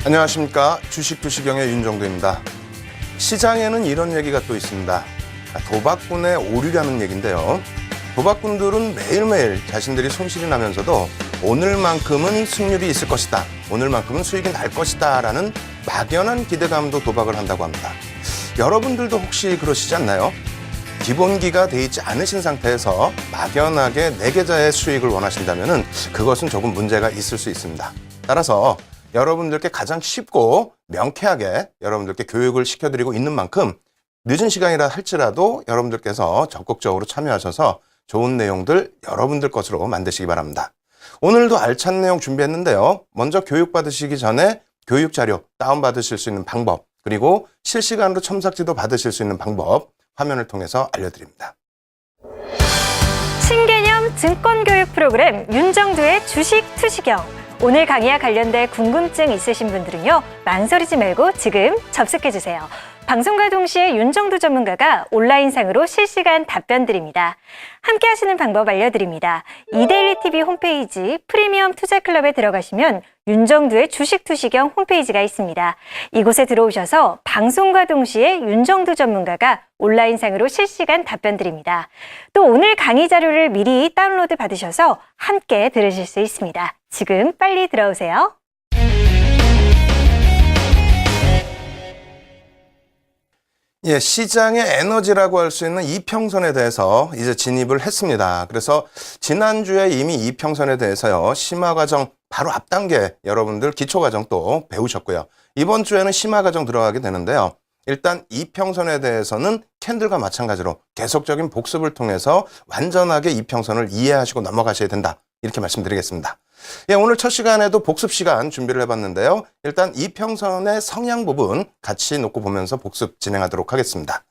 안녕하십니까. 주식투시경의 윤정도입니다. 시장에는 이런 얘기가 또 있습니다. 도박꾼의 오류라는 얘기인데요. 도박꾼들은 매일매일 자신들이 손실이 나면서도 오늘만큼은 승률이 있을 것이다, 오늘만큼은 수익이 날 것이다 라는 막연한 기대감도 도박을 한다고 합니다. 여러분들도 혹시 그러시지 않나요? 기본기가 돼 있지 않으신 상태에서 막연하게 내 계좌의 수익을 원하신다면 그것은 조금 문제가 있을 수 있습니다. 따라서 여러분들께 가장 쉽고 명쾌하게 여러분들께 교육을 시켜드리고 있는 만큼 늦은 시간이라 할지라도 여러분들께서 적극적으로 참여하셔서 좋은 내용들 여러분들 것으로 만드시기 바랍니다. 오늘도 알찬 내용 준비했는데요. 먼저 교육받으시기 전에 교육자료 다운받으실 수 있는 방법, 그리고 실시간으로 첨삭지도 받으실 수 있는 방법 화면을 통해서 알려드립니다. 신개념 증권교육 프로그램 윤정두의 주식 투시경. 오늘 강의와 관련된 궁금증 있으신 분들은요, 망설이지 말고 지금 접속해주세요. 방송과 동시에 윤정두 전문가가 온라인상으로 실시간 답변 드립니다. 함께 하시는 방법 알려드립니다. 이데일리TV 홈페이지 프리미엄 투자클럽에 들어가시면 윤정두의 주식 투시경 홈페이지가 있습니다. 이곳에 들어오셔서 방송과 동시에 윤정두 전문가가 온라인상으로 실시간 답변 드립니다. 또 오늘 강의 자료를 미리 다운로드 받으셔서 함께 들으실 수 있습니다. 지금 빨리 들어오세요. 예, 시장의 에너지라고 할 수 있는 이평선에 대해서 이제 진입을 했습니다. 그래서 지난주에 이미 이평선에 대해서요, 심화과정 바로 앞 단계 여러분들 기초과정 또 배우셨고요. 이번 주에는 심화과정 들어가게 되는데요. 일단 이평선에 대해서는 캔들과 마찬가지로 계속적인 복습을 통해서 완전하게 이평선을 이해하시고 넘어가셔야 된다, 이렇게 말씀드리겠습니다. 예, 오늘 첫 시간에도 복습 시간 준비를 해봤는데요. 일단 이평선의 성향 부분 같이 놓고 보면서 복습 진행하도록 하겠습니다.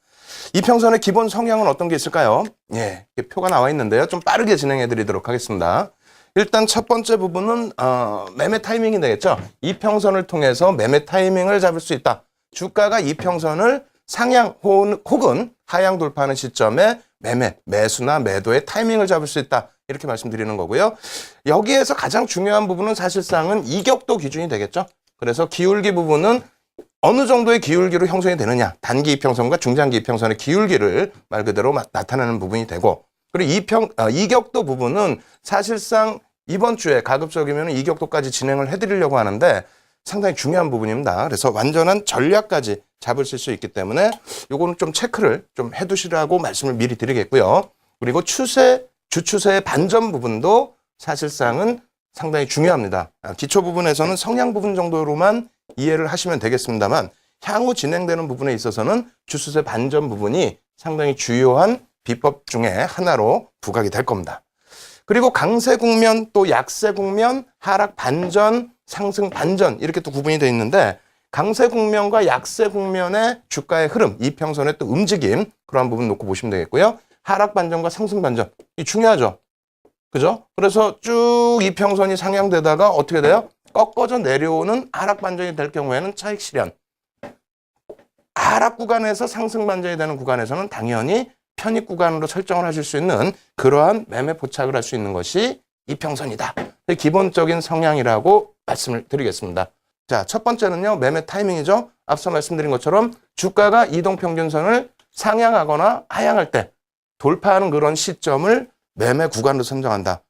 이평선의 기본 성향은 어떤 게 있을까요? 예, 표가 나와 있는데요. 좀 빠르게 진행해 드리도록 하겠습니다. 일단 첫 번째 부분은 매매 타이밍이 되겠죠. 이평선을 통해서 매매 타이밍을 잡을 수 있다. 주가가 이평선을 상향 혹은 하향 돌파하는 시점에 매수나 매도의 타이밍을 잡을 수 있다, 이렇게 말씀드리는 거고요. 여기에서 가장 중요한 부분은 사실상은 이격도 기준이 되겠죠. 그래서 기울기 부분은 어느 정도의 기울기로 형성이 되느냐, 단기 이평선과 중장기 이평선의 기울기를 말 그대로 나타내는 부분이 되고, 그리고 이격도 부분은 사실상 이번 주에 가급적이면 이격도까지 진행을 해드리려고 하는데 상당히 중요한 부분입니다. 그래서 완전한 전략까지 잡으실 수 있기 때문에 요거는 좀 체크를 좀 해두시라고 말씀을 미리 드리겠고요. 그리고 주추세의 반전 부분도 사실상은 상당히 중요합니다. 기초 부분에서는 성향 부분 정도로만 이해를 하시면 되겠습니다만 향후 진행되는 부분에 있어서는 주추세 반전 부분이 상당히 주요한 비법 중에 하나로 부각이 될 겁니다. 그리고 강세 국면, 또 약세 국면, 하락 반전, 상승 반전, 이렇게 또 구분이 되어 있는데 강세 국면과 약세 국면의 주가의 흐름, 이평선의 또 움직임, 그러한 부분 놓고 보시면 되겠고요. 하락 반전과 상승 반전, 이 중요하죠. 그죠? 그래서 쭉 이평선이 상향되다가 어떻게 돼요? 꺾어져 내려오는 하락 반전이 될 경우에는 차익 실현. 하락 구간에서 상승 반전이 되는 구간에서는 당연히 편입 구간으로 설정을 하실 수 있는 그러한 매매 포착을 할 수 있는 것이 이평선이다. 기본적인 성향이라고 말씀을 드리겠습니다. 자, 첫 번째는요, 매매 타이밍이죠. 앞서 말씀드린 것처럼 주가가 이동평균선을 상향하거나 하향할 때 돌파하는 그런 시점을 매매 구간으로 선정한다.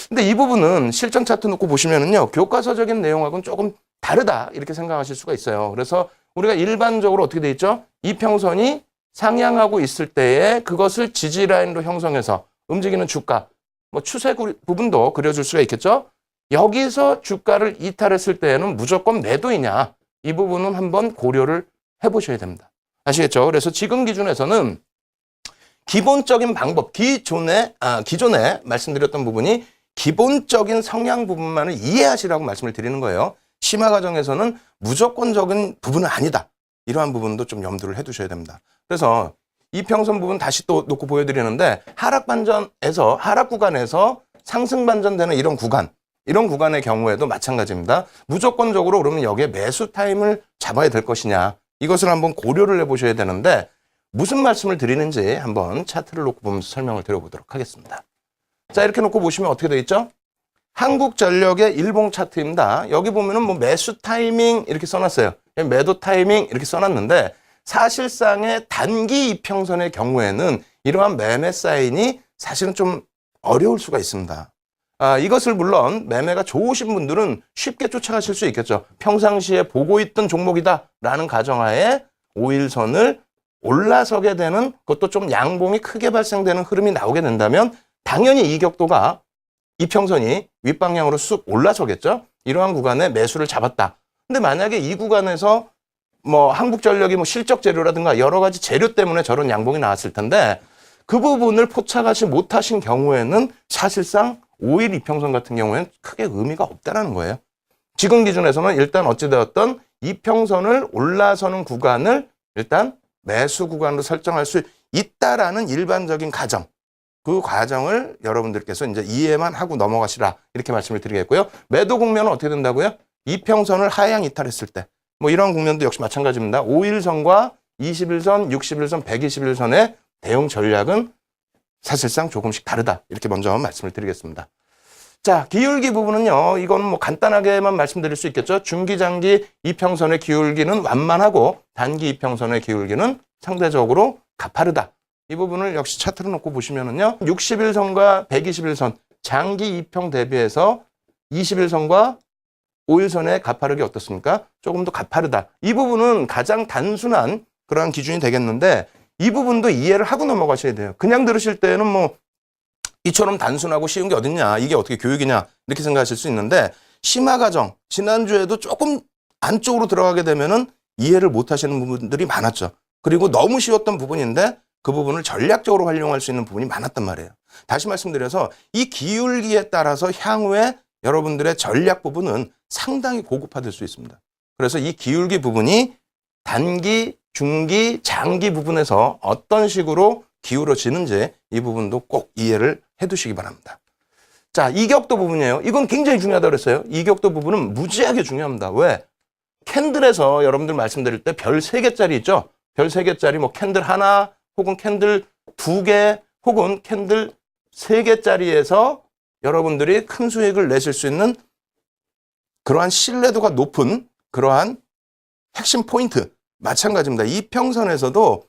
근데 이 부분은 실전 차트 놓고 보시면은요, 교과서적인 내용하고는 조금 다르다, 이렇게 생각하실 수가 있어요. 그래서 우리가 일반적으로 어떻게 돼 있죠? 이평선이 상향하고 있을 때에 그것을 지지라인으로 형성해서 움직이는 주가, 뭐 추세 부분도 그려줄 수가 있겠죠? 여기서 주가를 이탈했을 때에는 무조건 매도이냐, 이 부분은 한번 고려를 해보셔야 됩니다. 아시겠죠? 그래서 지금 기준에서는 기본적인 방법, 기존에 말씀드렸던 부분이 기본적인 성향 부분만을 이해하시라고 말씀을 드리는 거예요. 심화 과정에서는 무조건적인 부분은 아니다, 이러한 부분도 좀 염두를 해두셔야 됩니다. 그래서 이평선 부분 다시 또 놓고 보여드리는데 하락 반전에서, 하락 구간에서 상승 반전되는 이런 구간의 경우에도 마찬가지입니다. 무조건적으로 그러면 여기에 매수 타임을 잡아야 될 것이냐, 이것을 한번 고려를 해보셔야 되는데 무슨 말씀을 드리는지 한번 차트를 놓고 보면서 설명을 드려보도록 하겠습니다. 자, 이렇게 놓고 보시면 어떻게 되어 있죠? 한국전력의 일봉 차트입니다. 여기 보면은 뭐 매수 타이밍 이렇게 써놨어요. 매도 타이밍 이렇게 써놨는데 사실상의 단기 이평선의 경우에는 이러한 매매 사인이 사실은 좀 어려울 수가 있습니다. 이것을 물론 매매가 좋으신 분들은 쉽게 쫓아가실 수 있겠죠. 평상시에 보고 있던 종목이다라는 가정하에 5일선을 올라서게 되는 그것도 좀 양봉이 크게 발생되는 흐름이 나오게 된다면 당연히 이 격도가 이평선이 윗방향으로 쑥 올라서겠죠. 이러한 구간에 매수를 잡았다. 근데 만약에 이 구간에서 뭐 한국전력이 뭐 실적 재료라든가 여러 가지 재료 때문에 저런 양봉이 나왔을 텐데 그 부분을 포착하지 못하신 경우에는 사실상 5일 이평선 같은 경우에는 크게 의미가 없다라는 거예요. 지금 기준에서는 일단 어찌되었던 이평선을 올라서는 구간을 일단 매수 구간으로 설정할 수 있다라는 일반적인 가정. 그 과정을 여러분들께서 이제 이해만 하고 넘어가시라 이렇게 말씀을 드리겠고요. 매도 국면은 어떻게 된다고요? 이평선을 하향 이탈했을 때 뭐 이런 국면도 역시 마찬가지입니다. 5일선과 21선, 61선, 121선의 대응 전략은 사실상 조금씩 다르다. 이렇게 먼저 말씀을 드리겠습니다. 자, 기울기 부분은요. 이거는 뭐 간단하게만 말씀드릴 수 있겠죠. 중기, 장기 이평선의 기울기는 완만하고 단기 이평선의 기울기는 상대적으로 가파르다. 이 부분을 역시 차트로 놓고 보시면은요. 61선과 121선 장기 이평 대비해서 21선과 5일선의 가파르기 어떻습니까? 조금 더 가파르다. 이 부분은 가장 단순한 그러한 기준이 되겠는데 이 부분도 이해를 하고 넘어가셔야 돼요. 그냥 들으실 때는 뭐 이처럼 단순하고 쉬운 게 어딨냐, 이게 어떻게 교육이냐 이렇게 생각하실 수 있는데 심화 과정, 지난주에도 조금 안쪽으로 들어가게 되면은 이해를 못 하시는 부분들이 많았죠. 그리고 너무 쉬웠던 부분인데 그 부분을 전략적으로 활용할 수 있는 부분이 많았단 말이에요. 다시 말씀드려서 이 기울기에 따라서 향후에 여러분들의 전략 부분은 상당히 고급화될 수 있습니다. 그래서 이 기울기 부분이 단기, 중기, 장기 부분에서 어떤 식으로 기울어지는지 이 부분도 꼭 이해를 해두시기 바랍니다. 자, 이격도 부분이에요. 이건 굉장히 중요하다고 그랬어요. 이격도 부분은 무지하게 중요합니다. 왜? 캔들에서 여러분들 말씀드릴 때 별 3개짜리 있죠? 별 3개짜리 뭐 캔들 하나 혹은 캔들 2개 혹은 캔들 3개짜리에서 여러분들이 큰 수익을 내실 수 있는 그러한 신뢰도가 높은 그러한 핵심 포인트 마찬가지입니다. 이평선에서도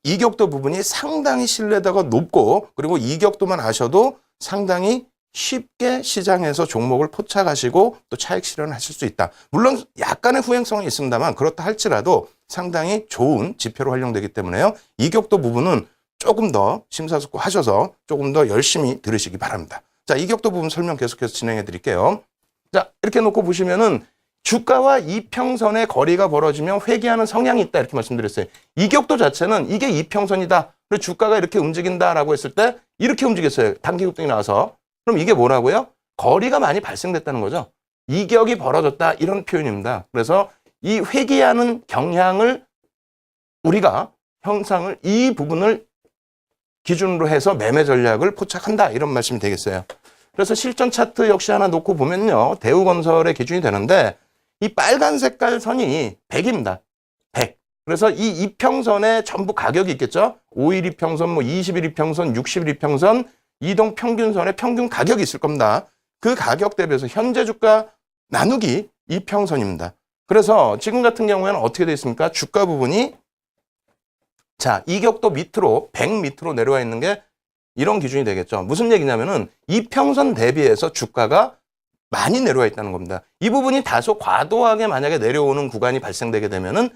이격도 부분이 상당히 신뢰도가 높고 그리고 이격도만 아셔도 상당히 쉽게 시장에서 종목을 포착하시고 또 차익 실현하실 수 있다. 물론 약간의 후행성이 있습니다만 그렇다 할지라도 상당히 좋은 지표로 활용되기 때문에요. 이격도 부분은 조금 더 심사숙고하셔서 조금 더 열심히 들으시기 바랍니다. 자, 이격도 부분 설명 계속해서 진행해 드릴게요. 자, 이렇게 놓고 보시면은 주가와 이평선의 거리가 벌어지면 회귀하는 성향이 있다 이렇게 말씀드렸어요. 이격도 자체는 이게 이평선이다. 그리고 주가가 이렇게 움직인다라고 했을 때 이렇게 움직였어요. 단기 급등이 나와서. 그럼 이게 뭐라고요? 거리가 많이 발생됐다는 거죠. 이격이 벌어졌다 이런 표현입니다. 그래서 이 회귀하는 경향을 우리가 형상을 이 부분을 기준으로 해서 매매 전략을 포착한다 이런 말씀이 되겠어요. 그래서 실전 차트 역시 하나 놓고 보면요. 대우건설의 기준이 되는데 이 빨간 색깔 선이 100입니다. 100. 그래서 이 이평선에 전부 가격이 있겠죠. 5일 이평선, 뭐 20일 이평선, 60일 이평선, 이동 평균선에 평균 가격이 있을 겁니다. 그 가격 대비해서 현재 주가 나누기 이평선입니다. 그래서 지금 같은 경우에는 어떻게 되어 있습니까? 주가 부분이 자, 이격도 밑으로 100 밑으로 내려와 있는 게 이런 기준이 되겠죠. 무슨 얘기냐면은 이평선 대비해서 주가가 많이 내려와 있다는 겁니다. 이 부분이 다소 과도하게 만약에 내려오는 구간이 발생되게 되면은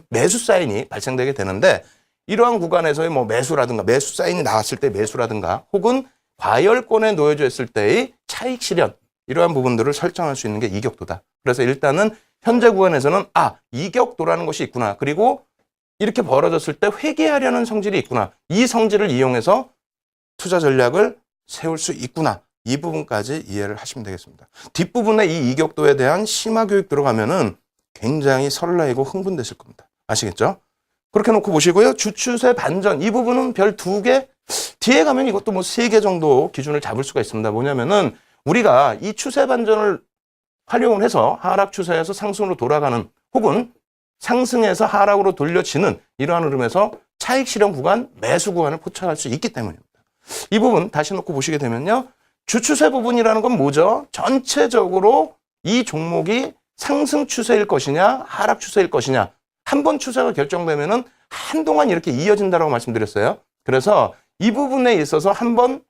매수 사인이 발생되게 되는데 이러한 구간에서의 뭐 매수라든가 매수 사인이 나왔을 때 매수라든가 혹은 과열권에 놓여져 있을 때의 차익 실현 이러한 부분들을 설정할 수 있는 게 이격도다. 그래서 일단은 현재 구간에서는 이격도라는 것이 있구나. 그리고 이렇게 벌어졌을 때 회귀하려는 성질이 있구나. 이 성질을 이용해서 투자 전략을 세울 수 있구나. 이 부분까지 이해를 하시면 되겠습니다. 뒷부분에 이 이격도에 대한 심화 교육 들어가면은 굉장히 설레이고 흥분되실 겁니다. 아시겠죠? 그렇게 놓고 보시고요. 주추세 반전 이 부분은 별 2개 뒤에 가면 이것도 뭐 3개 정도 기준을 잡을 수가 있습니다. 뭐냐면은 우리가 이 추세 반전을 활용을 해서 하락 추세에서 상승으로 돌아가는 혹은 상승해서 하락으로 돌려지는 이러한 흐름에서 차익 실현 구간, 매수 구간을 포착할 수 있기 때문입니다. 이 부분 다시 놓고 보시게 되면요. 주추세 부분이라는 건 뭐죠? 전체적으로 이 종목이 상승 추세일 것이냐, 하락 추세일 것이냐. 한 번 추세가 결정되면은 한동안 이렇게 이어진다라고 말씀드렸어요. 그래서 이 부분에 있어서 한번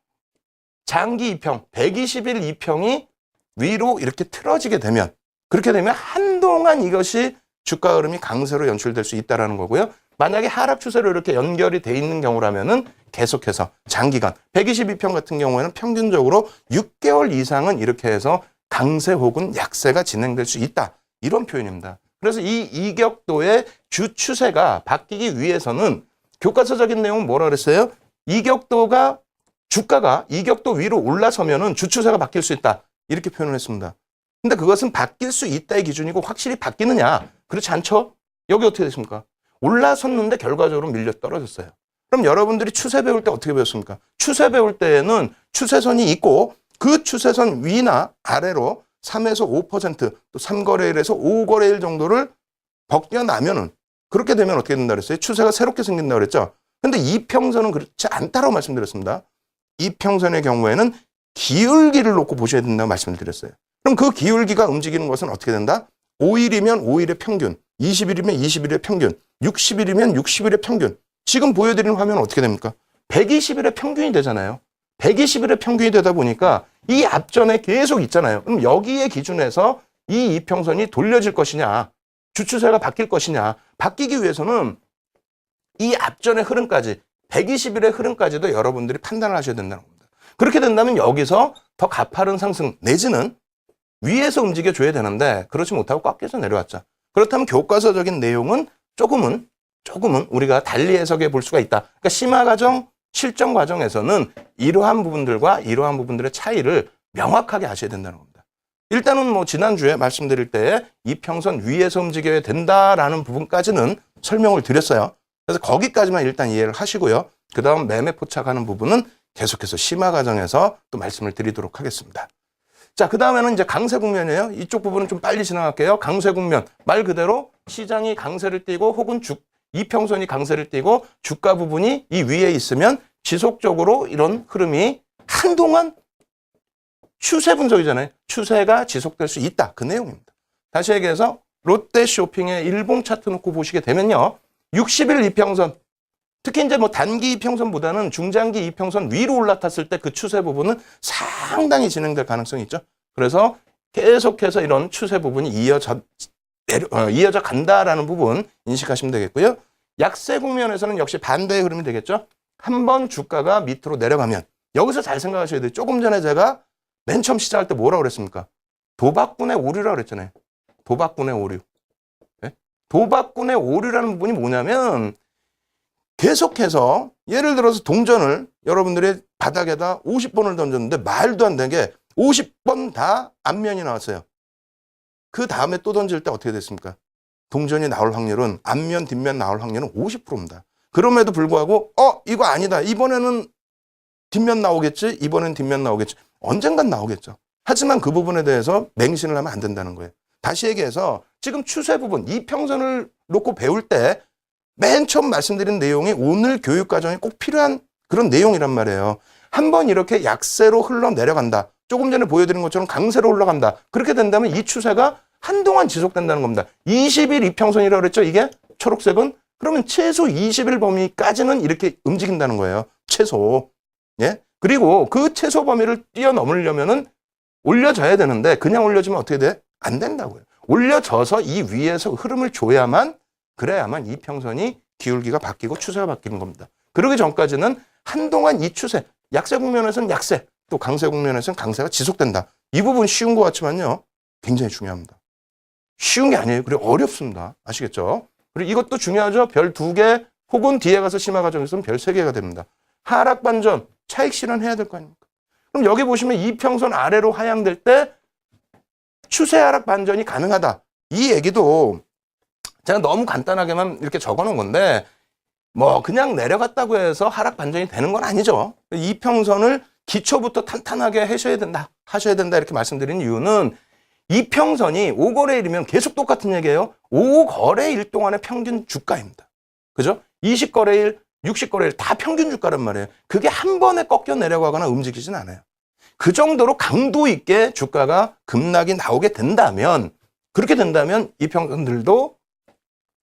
장기 2평, 120일 2평이 위로 이렇게 틀어지게 되면, 그렇게 되면 한동안 이것이 주가 흐름이 강세로 연출될 수 있다는 거고요. 만약에 하락 추세로 이렇게 연결이 돼 있는 경우라면은 계속해서 장기간 122평 같은 경우에는 평균적으로 6개월 이상은 이렇게 해서 강세 혹은 약세가 진행될 수 있다. 이런 표현입니다. 그래서 이 이격도의 주추세가 바뀌기 위해서는 교과서적인 내용은 뭐라 그랬어요? 이격도가 주가가 이격도 위로 올라서면은 주추세가 바뀔 수 있다. 이렇게 표현을 했습니다. 근데 그것은 바뀔 수 있다의 기준이고 확실히 바뀌느냐? 그렇지 않죠? 여기 어떻게 됐습니까? 올라섰는데 결과적으로 밀려 떨어졌어요. 그럼 여러분들이 추세 배울 때 어떻게 배웠습니까? 추세 배울 때에는 추세선이 있고 그 추세선 위나 아래로 3에서 5%, 또 3거래일에서 5거래일 정도를 벗겨나면은 그렇게 되면 어떻게 된다 그랬어요? 추세가 새롭게 생긴다 그랬죠? 근데 이평선은 그렇지 않다고 말씀드렸습니다. 이평선의 경우에는 기울기를 놓고 보셔야 된다고 말씀을 드렸어요. 그럼 그 기울기가 움직이는 것은 어떻게 된다? 5일이면 5일의 평균, 20일이면 20일의 평균, 60일이면 60일의 평균. 지금 보여드리는 화면은 어떻게 됩니까? 120일의 평균이 되잖아요. 120일의 평균이 되다 보니까 이 앞전에 계속 있잖아요. 그럼 여기에 기준해서 이 이평선이 돌려질 것이냐, 주추세가 바뀔 것이냐, 바뀌기 위해서는 이 앞전의 흐름까지, 120일의 흐름까지도 여러분들이 판단을 하셔야 된다는 겁니다. 그렇게 된다면 여기서 더 가파른 상승 내지는 위에서 움직여줘야 되는데 그렇지 못하고 꺾여서 내려왔죠. 그렇다면 교과서적인 내용은 조금은 우리가 달리 해석해 볼 수가 있다. 그러니까 심화 과정, 실전 과정에서는 이러한 부분들과 이러한 부분들의 차이를 명확하게 아셔야 된다는 겁니다. 일단은 뭐 지난주에 말씀드릴 때 이평선 위에서 움직여야 된다라는 부분까지는 설명을 드렸어요. 그래서 거기까지만 일단 이해를 하시고요. 그 다음 매매 포착하는 부분은 계속해서 심화 과정에서 또 말씀을 드리도록 하겠습니다. 자, 그 다음에는 이제 강세 국면이에요. 이쪽 부분은 좀 빨리 지나갈게요. 강세 국면. 말 그대로 시장이 강세를 띠고 혹은 이평선이 강세를 띠고 주가 부분이 이 위에 있으면 지속적으로 이런 흐름이 한동안 추세 분석이잖아요. 추세가 지속될 수 있다. 그 내용입니다. 다시 얘기해서 롯데쇼핑의 일봉 차트 놓고 보시게 되면요. 60일 이평선, 특히 이제 뭐 단기 이평선보다는 중장기 이평선 위로 올라탔을 때 그 추세 부분은 상당히 진행될 가능성이 있죠. 그래서 계속해서 이런 추세 부분이 이어져 간다라는 부분 인식하시면 되겠고요. 약세 국면에서는 역시 반대의 흐름이 되겠죠. 한번 주가가 밑으로 내려가면 여기서 잘 생각하셔야 돼요. 조금 전에 제가 맨 처음 시작할 때 뭐라고 그랬습니까? 도박꾼의 오류라고 그랬잖아요. 도박꾼의 오류. 네? 도박꾼의 오류라는 부분이 뭐냐면 계속해서 예를 들어서 동전을 여러분들이 바닥에다 50번을 던졌는데 말도 안 되게 50번 다 앞면이 나왔어요. 그 다음에 또 던질 때 어떻게 됐습니까? 동전이 나올 확률은 앞면, 뒷면 나올 확률은 50%입니다. 그럼에도 불구하고 이거 아니다. 이번에는 뒷면 나오겠지. 이번엔 뒷면 나오겠지. 언젠간 나오겠죠. 하지만 그 부분에 대해서 맹신을 하면 안 된다는 거예요. 다시 얘기해서 지금 추세 부분, 이평선을 놓고 배울 때 맨 처음 말씀드린 내용이 오늘 교육 과정에 꼭 필요한 그런 내용이란 말이에요. 한번 이렇게 약세로 흘러내려간다. 조금 전에 보여드린 것처럼 강세로 올라간다. 그렇게 된다면 이 추세가 한동안 지속된다는 겁니다. 20일 이평선이라고 그랬죠? 이게 초록색은? 그러면 최소 20일 범위까지는 이렇게 움직인다는 거예요. 최소. 예? 그리고 그 최소 범위를 뛰어넘으려면은 올려져야 되는데 그냥 올려주면 어떻게 돼? 안 된다고요. 올려져서 이 위에서 흐름을 줘야만 그래야만 이평선이 기울기가 바뀌고 추세가 바뀌는 겁니다. 그러기 전까지는 한동안 이 추세, 약세 국면에서는 약세, 또 강세 국면에서는 강세가 지속된다. 이 부분 쉬운 것 같지만요. 굉장히 중요합니다. 쉬운 게 아니에요. 그리고 어렵습니다. 아시겠죠? 그리고 이것도 중요하죠. 별 2개 혹은 뒤에 가서 심화 과정에서는 별 3개가 됩니다. 하락 반전, 차익 실현해야 될 거 아닙니까? 그럼 여기 보시면 이평선 아래로 하향될 때 추세 하락 반전이 가능하다. 이 얘기도 제가 너무 간단하게만 이렇게 적어 놓은 건데 뭐 그냥 내려갔다고 해서 하락 반전이 되는 건 아니죠. 이평선을 기초부터 탄탄하게 하셔야 된다 이렇게 말씀드린 이유는 이평선이 5거래일이면 계속 똑같은 얘기예요. 5거래일 동안의 평균 주가입니다. 그죠? 20거래일, 60거래일 다 평균 주가란 말이에요. 그게 한 번에 꺾여 내려가거나 움직이진 않아요. 그 정도로 강도 있게 주가가 급락이 나오게 된다면, 그렇게 된다면 이평선들도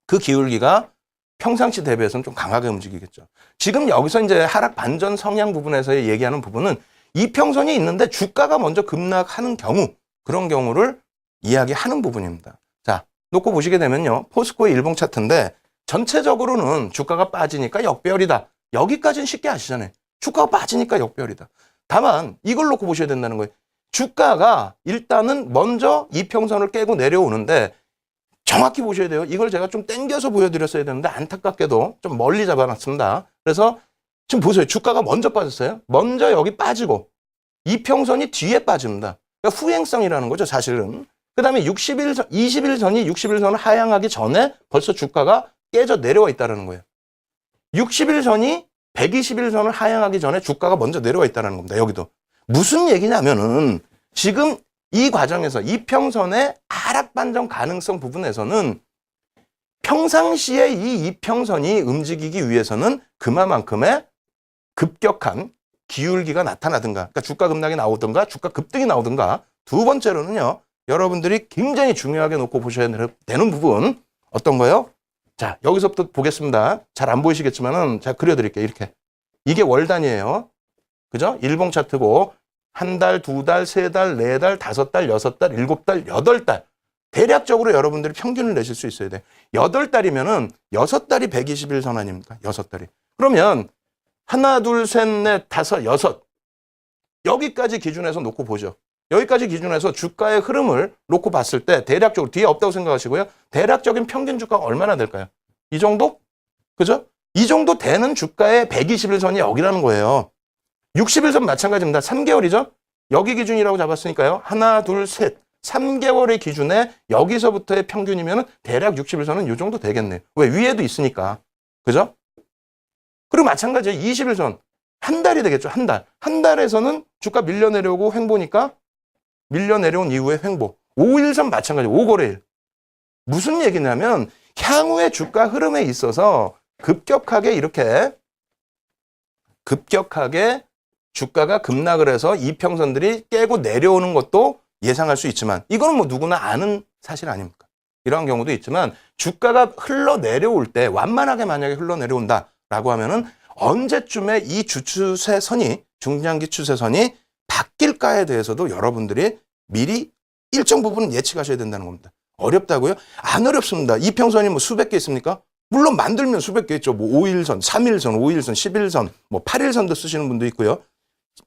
그 기울기가 평상시 대비해서는 좀 강하게 움직이겠죠. 지금 여기서 이제 하락 반전 성향 부분에서 얘기하는 부분은 이평선이 있는데 주가가 먼저 급락하는 경우, 그런 경우를 이야기하는 부분입니다. 자, 놓고 보시게 되면요. 포스코의 일봉 차트인데 전체적으로는 주가가 빠지니까 역배열이다. 여기까지는 쉽게 아시잖아요. 주가가 빠지니까 역배열이다. 다만 이걸 놓고 보셔야 된다는 거예요. 주가가 일단은 먼저 이평선을 깨고 내려오는데 정확히 보셔야 돼요. 이걸 제가 좀 당겨서 보여드렸어야 되는데 안타깝게도 좀 멀리 잡아놨습니다. 그래서 지금 보세요. 주가가 먼저 빠졌어요. 먼저 여기 빠지고 이평선이 뒤에 빠집니다. 그러니까 후행성이라는 거죠, 사실은. 그 다음에 20일 전이 60일선을 하향하기 전에 벌써 주가가 깨져 내려와 있다는 거예요. 60일 전이 120일선을 하향하기 전에 주가가 먼저 내려와 있다는 겁니다. 여기도. 무슨 얘기냐면은 지금 이 과정에서 이평선의 하락 반전 가능성 부분에서는 평상시에 이 이평선이 움직이기 위해서는 그만큼의 급격한 기울기가 나타나든가, 그러니까 주가 급락이 나오든가 주가 급등이 나오든가, 두 번째로는요, 여러분들이 굉장히 중요하게 놓고 보셔야 되는 부분 어떤 거요? 자, 여기서부터 보겠습니다. 잘 안 보이시겠지만은 제가 그려드릴게요. 이렇게. 이게 월 단위예요. 그죠? 일봉 차트고 한 달, 두 달, 세 달, 네 달, 다섯 달, 여섯 달, 일곱 달, 여덟 달. 대략적으로 여러분들이 평균을 내실 수 있어야 돼. 8달이면은 6달이 120일 선 아닙니까? 6달이. 그러면 하나, 둘, 셋, 넷, 다섯, 여섯. 여기까지 기준에서 놓고 보죠. 여기까지 기준에서 주가의 흐름을 놓고 봤을 때 대략적으로 뒤에 없다고 생각하시고요. 대략적인 평균 주가가 얼마나 될까요? 이 정도? 그죠? 이 정도 되는 주가의 120일 선이 여기라는 거예요. 60일 선 마찬가지입니다. 3개월이죠? 여기 기준이라고 잡았으니까요. 하나, 둘, 셋. 3개월의 기준에 여기서부터의 평균이면 대략 60일 선은 이 정도 되겠네요. 왜? 위에도 있으니까. 그죠? 그리고 마찬가지예요. 20일 선. 한 달이 되겠죠. 한 달. 한 달에서는 주가 밀려 내려오고 횡보니까 밀려 내려온 이후에 횡보. 5일선 마찬가지. 5거래일. 무슨 얘기냐면 향후의 주가 흐름에 있어서 급격하게 주가가 급락을 해서 이평선들이 깨고 내려오는 것도 예상할 수 있지만, 이거는 뭐 누구나 아는 사실 아닙니까? 이러한 경우도 있지만 주가가 흘러내려올 때, 완만하게 만약에 흘러내려온다라고 하면은 언제쯤에 이 주추세선이, 중장기 추세선이 바뀔까에 대해서도 여러분들이 미리 일정 부분 예측하셔야 된다는 겁니다. 어렵다고요? 안 어렵습니다. 이평선이 뭐 수백 개 있습니까? 물론 만들면 수백 개 있죠. 뭐 5일선, 3일선, 5일선, 10일선, 뭐 8일선도 쓰시는 분도 있고요.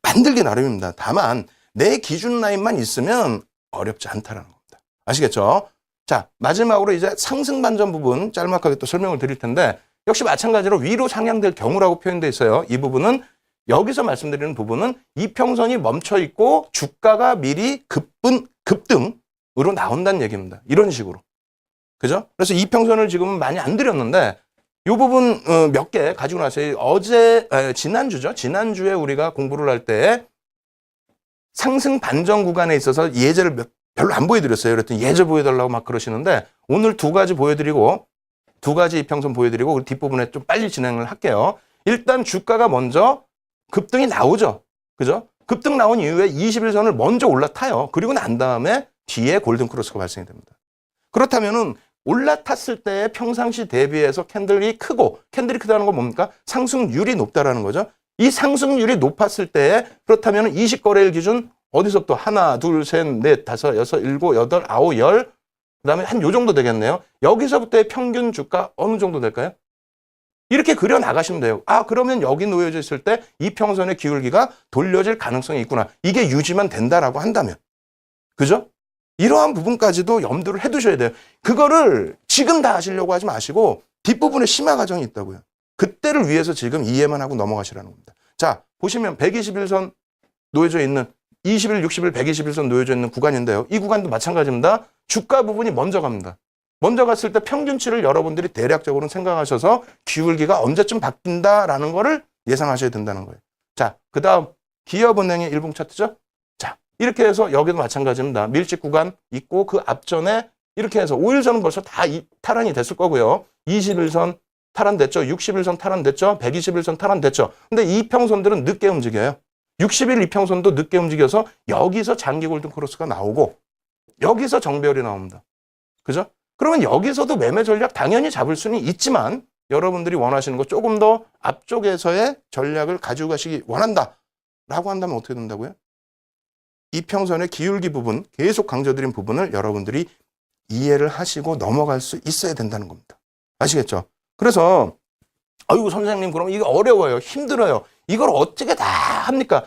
만들기 나름입니다. 다만 내 기준 라인만 있으면 어렵지 않다라는 겁니다. 아시겠죠? 자, 마지막으로 이제 상승 반전 부분 짤막하게 또 설명을 드릴 텐데, 역시 마찬가지로 위로 상향될 경우라고 표현되어 있어요. 이 부분은, 여기서 말씀드리는 부분은 이평선이 멈춰 있고 주가가 미리 급등으로 나온다는 얘기입니다. 이런 식으로. 그죠? 그래서 이평선을 지금은 많이 안 드렸는데 이 부분 몇 개 가지고 나서요. 지난주죠. 지난주에 우리가 공부를 할 때 상승 반전 구간에 있어서 예제를 별로 안 보여드렸어요. 그랬더니 예제 보여달라고 막 그러시는데, 오늘 두 가지 보여드리고, 두 가지 이평선 보여드리고 우리 뒷부분에 좀 빨리 진행을 할게요. 일단 주가가 먼저 급등이 나오죠. 그죠? 급등 나온 이후에 21선을 먼저 올라타요. 그리고 난 다음에 뒤에 골든 크로스가 발생이 됩니다. 그렇다면은 올라탔을 때 평상시 대비해서 캔들이 크고, 캔들이 크다는 건 뭡니까? 상승률이 높다라는 거죠. 이 상승률이 높았을 때, 그렇다면 20거래일 기준 어디서부터 하나, 둘, 셋, 넷, 다섯, 여섯, 일곱, 여덟, 아홉, 열, 그다음에 한 요 정도 되겠네요. 여기서부터의 평균 주가 어느 정도 될까요? 이렇게 그려 나가시면 돼요. 아, 그러면 여기 놓여져 있을 때 이평선의 기울기가 돌려질 가능성이 있구나. 이게 유지만 된다라고 한다면. 그죠? 이러한 부분까지도 염두를 해두셔야 돼요. 그거를 지금 다 하시려고 하지 마시고 뒷부분에 심화 과정이 있다고요. 그때를 위해서 지금 이해만 하고 넘어가시라는 겁니다. 자, 보시면 121선 놓여져 있는 20일, 60일, 121선 놓여져 있는 구간인데요. 이 구간도 마찬가지입니다. 주가 부분이 먼저 갑니다. 먼저 갔을 때 평균치를 여러분들이 대략적으로 생각하셔서 기울기가 언제쯤 바뀐다라는 거를 예상하셔야 된다는 거예요. 자, 그 다음 기업은행의 일봉 차트죠. 자, 이렇게 해서 여기도 마찬가지입니다. 밀집 구간 있고 그 앞전에 이렇게 해서 5일선은 벌써 다 탈환이 됐을 거고요. 21선 탈환됐죠. 60일선 탈환됐죠. 121선 탈환됐죠. 근데 이평선들은 늦게 움직여요. 60일 이평선도 늦게 움직여서 여기서 장기 골든 크로스가 나오고 여기서 정배열이 나옵니다. 그죠? 그러면 여기서도 매매 전략 당연히 잡을 수는 있지만 여러분들이 원하시는 거 조금 더 앞쪽에서의 전략을 가지고 가시기 원한다 라고 한다면 어떻게 된다고요? 이평선의 기울기 부분, 계속 강조드린 부분을 여러분들이 이해를 하시고 넘어갈 수 있어야 된다는 겁니다. 아시겠죠? 그래서 아이고 선생님 그럼 이거 어려워요. 힘들어요. 이걸 어떻게 다 합니까?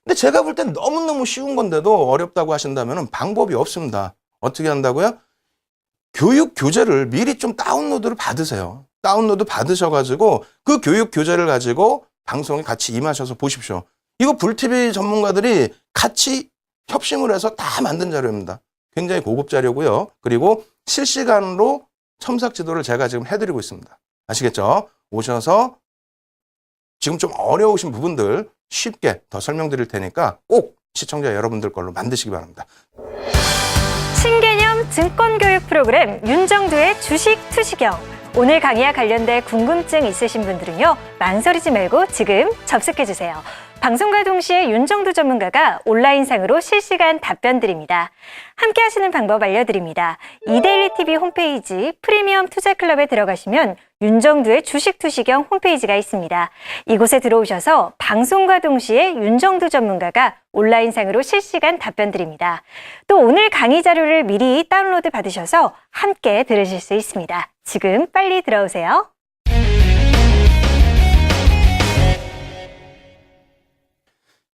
근데 제가 볼 땐 너무너무 쉬운 건데도 어렵다고 하신다면 방법이 없습니다. 어떻게 한다고요? 교육 교재를 미리 좀 다운로드를 받으세요. 다운로드 받으셔가지고 그 교육 교재를 가지고 방송에 같이 임하셔서 보십시오. 이거 불TV 전문가들이 같이 협심을 해서 다 만든 자료입니다. 굉장히 고급 자료고요. 그리고 실시간으로 첨삭 지도를 제가 지금 해드리고 있습니다. 아시겠죠? 오셔서 지금 좀 어려우신 부분들 쉽게 더 설명드릴 테니까 꼭 시청자 여러분들 걸로 만드시기 바랍니다. 신개념 증권교육 프로그램 윤정두의 주식 투시경. 오늘 강의와 관련된 궁금증 있으신 분들은요, 망설이지 말고 지금 접속해주세요. 방송과 동시에 윤정두 전문가가 온라인상으로 실시간 답변 드립니다. 함께 하시는 방법 알려드립니다. 이데일리TV 홈페이지 프리미엄 투자클럽에 들어가시면 윤정두의 주식 투시경 홈페이지가 있습니다. 이곳에 들어오셔서 방송과 동시에 윤정두 전문가가 온라인상으로 실시간 답변 드립니다. 또 오늘 강의 자료를 미리 다운로드 받으셔서 함께 들으실 수 있습니다. 지금 빨리 들어오세요.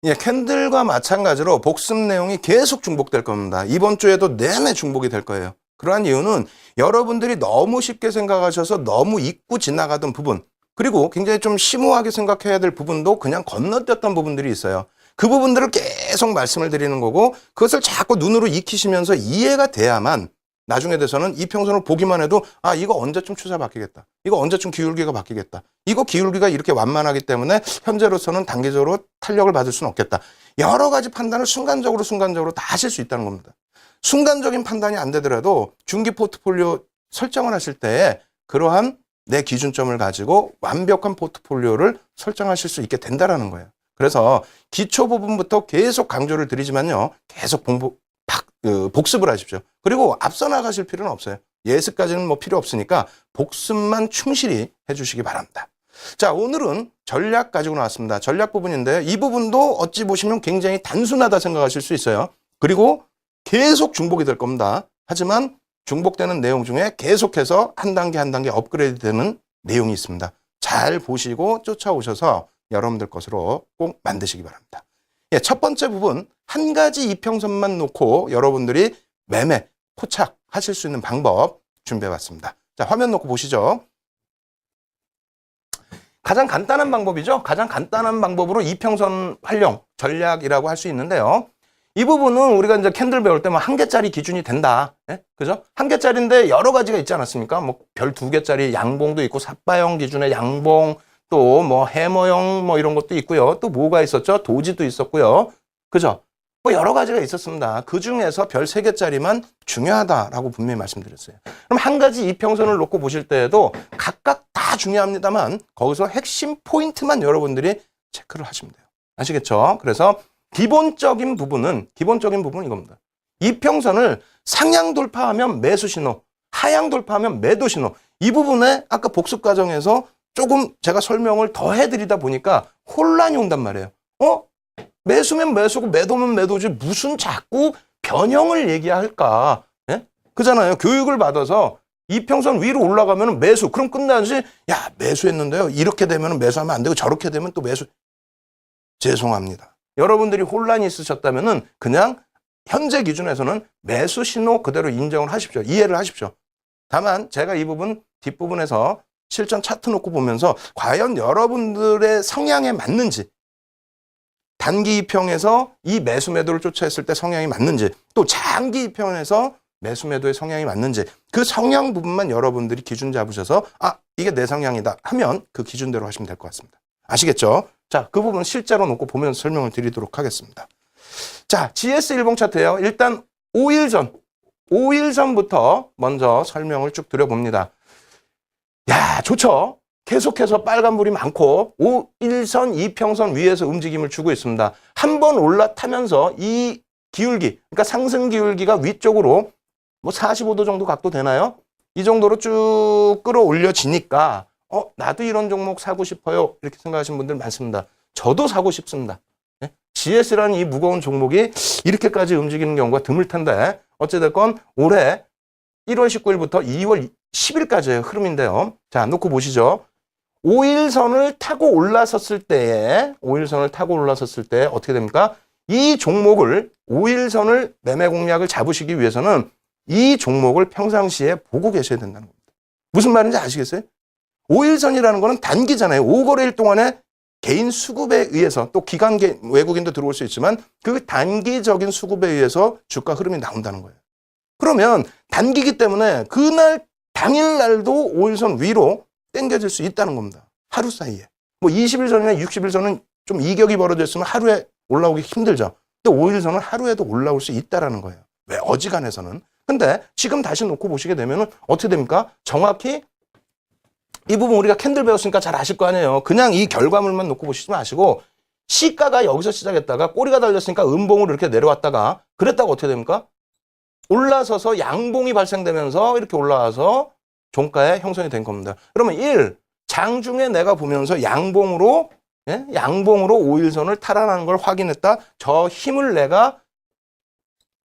예, 캔들과 마찬가지로 복습 내용이 계속 중복될 겁니다. 이번 주에도 내내 중복이 될 거예요. 그러한 이유는 여러분들이 너무 쉽게 생각하셔서 너무 잊고 지나가던 부분, 그리고 굉장히 좀 심오하게 생각해야 될 부분도 그냥 건너뛰었던 부분들이 있어요. 그 부분들을 계속 말씀을 드리는 거고, 그것을 자꾸 눈으로 익히시면서 이해가 돼야만 나중에 돼서는 이평선을 보기만 해도 아, 이거 언제쯤 추세 바뀌겠다. 이거 언제쯤 기울기가 바뀌겠다. 이거 기울기가 이렇게 완만하기 때문에 현재로서는 단기적으로 탄력을 받을 수는 없겠다. 여러 가지 판단을 순간적으로 다 하실 수 있다는 겁니다. 순간적인 판단이 안 되더라도 중기 포트폴리오 설정을 하실 때 그러한 내 기준점을 가지고 완벽한 포트폴리오를 설정하실 수 있게 된다는 거예요. 그래서 기초 부분부터 계속 강조를 드리지만요. 계속 복습을 하십시오. 그리고 앞서 나가실 필요는 없어요. 예습까지는 뭐 필요 없으니까 복습만 충실히 해주시기 바랍니다. 자, 오늘은 전략 가지고 나왔습니다. 전략 부분인데 이 부분도 어찌 보시면 굉장히 단순하다 생각하실 수 있어요. 그리고 계속 중복이 될 겁니다. 하지만 중복되는 내용 중에 계속해서 한 단계 한 단계 업그레이드 되는 내용이 있습니다. 잘 보시고 쫓아오셔서 여러분들 것으로 꼭 만드시기 바랍니다. 예, 첫 번째 부분, 한 가지 이평선만 놓고 여러분들이 매매, 포착 하실 수 있는 방법 준비해봤습니다. 자, 화면 놓고 보시죠. 가장 간단한 방법이죠. 가장 간단한 방법으로 이평선 활용 전략이라고 할 수 있는데요. 이 부분은 우리가 이제 캔들 배울 때 뭐 한 개짜리 기준이 된다. 예? 그죠? 한 개짜리인데 여러 가지가 있지 않았습니까? 뭐 별 2개짜리 양봉도 있고 삿바형 기준의 양봉, 또 뭐 해머형 뭐 이런 것도 있고요. 또 뭐가 있었죠? 도지도 있었고요. 그죠? 뭐 여러 가지가 있었습니다. 그 중에서 별 3개짜리만 중요하다라고 분명히 말씀드렸어요. 그럼 한 가지 이평선을 놓고 보실 때에도 각각 다 중요합니다만 거기서 핵심 포인트만 여러분들이 체크를 하시면 돼요. 아시겠죠? 그래서 기본적인 부분은 이겁니다. 이평선을 상향 돌파하면 매수 신호, 하향 돌파하면 매도 신호. 이 부분에 아까 복습 과정에서 조금 제가 설명을 더 해드리다 보니까 혼란이 온단 말이에요. 매수면 매수고 매도면 매도지 무슨 자꾸 변형을 얘기할까? 예? 그잖아요. 교육을 받아서 이평선 위로 올라가면 매수. 그럼 끝나지. 야, 매수했는데요. 이렇게 되면 매수하면 안 되고 저렇게 되면 또 매수. 죄송합니다. 여러분들이 혼란이 있으셨다면 그냥 현재 기준에서는 매수 신호 그대로 인정을 하십시오. 이해를 하십시오. 다만 제가 이 부분 뒷부분에서 실전 차트 놓고 보면서 과연 여러분들의 성향에 맞는지, 단기 이평에서 이 매수 매도를 쫓아했을 때 성향이 맞는지, 또 장기 이평에서 매수 매도의 성향이 맞는지, 그 성향 부분만 여러분들이 기준 잡으셔서 아, 이게 내 성향이다 하면 그 기준대로 하시면 될 것 같습니다. 아시겠죠? 자, 그 부분 실제로 놓고 보면서 설명을 드리도록 하겠습니다. 자, GS10 차트예요. 일단 5일 전부터 먼저 설명을 쭉 드려봅니다. 야, 좋죠? 계속해서 빨간불이 많고 1선, 2평선 위에서 움직임을 주고 있습니다. 한 번 올라타면서 이 기울기, 그러니까 상승 기울기가 위쪽으로 뭐 45도 정도 각도 되나요? 이 정도로 쭉 끌어올려지니까 나도 이런 종목 사고 싶어요. 이렇게 생각하시는 분들 많습니다. 저도 사고 싶습니다. GS라는 이 무거운 종목이 이렇게까지 움직이는 경우가 드물 텐데 어찌됐건 올해 1월 19일부터 2월 10일까지의 흐름인데요. 자, 놓고 보시죠. 5일선을 타고 올라섰을 때에 어떻게 됩니까? 이 종목을 5일선을 매매 공략을 잡으시기 위해서는 이 종목을 평상시에 보고 계셔야 된다는 겁니다. 무슨 말인지 아시겠어요? 5일선이라는 거는 단기잖아요. 5거래일 동안에 개인 수급에 의해서 또 기관 외국인도 들어올 수 있지만 그 단기적인 수급에 의해서 주가 흐름이 나온다는 거예요. 그러면 단기이기 때문에 그날 당일날도 5일선 위로 당겨질 수 있다는 겁니다. 하루 사이에. 뭐 20일 전이나 60일 전은 좀 이격이 벌어져 있으면 하루에 올라오기 힘들죠. 근데 5일선은 하루에도 올라올 수 있다는 거예요. 왜? 어지간해서는. 근데 지금 다시 놓고 보시게 되면 어떻게 됩니까? 정확히 이 부분 우리가 캔들 배웠으니까 잘 아실 거 아니에요. 그냥 이 결과물만 놓고 보시지 마시고 시가가 여기서 시작했다가 꼬리가 달렸으니까 음봉으로 이렇게 내려왔다가 그랬다가 어떻게 됩니까? 올라서서 양봉이 발생되면서 이렇게 올라와서 종가에 형성이 된 겁니다. 그러면 장중에 내가 보면서 양봉으로 5일선을 탈환하는 걸 확인했다. 저 힘을 내가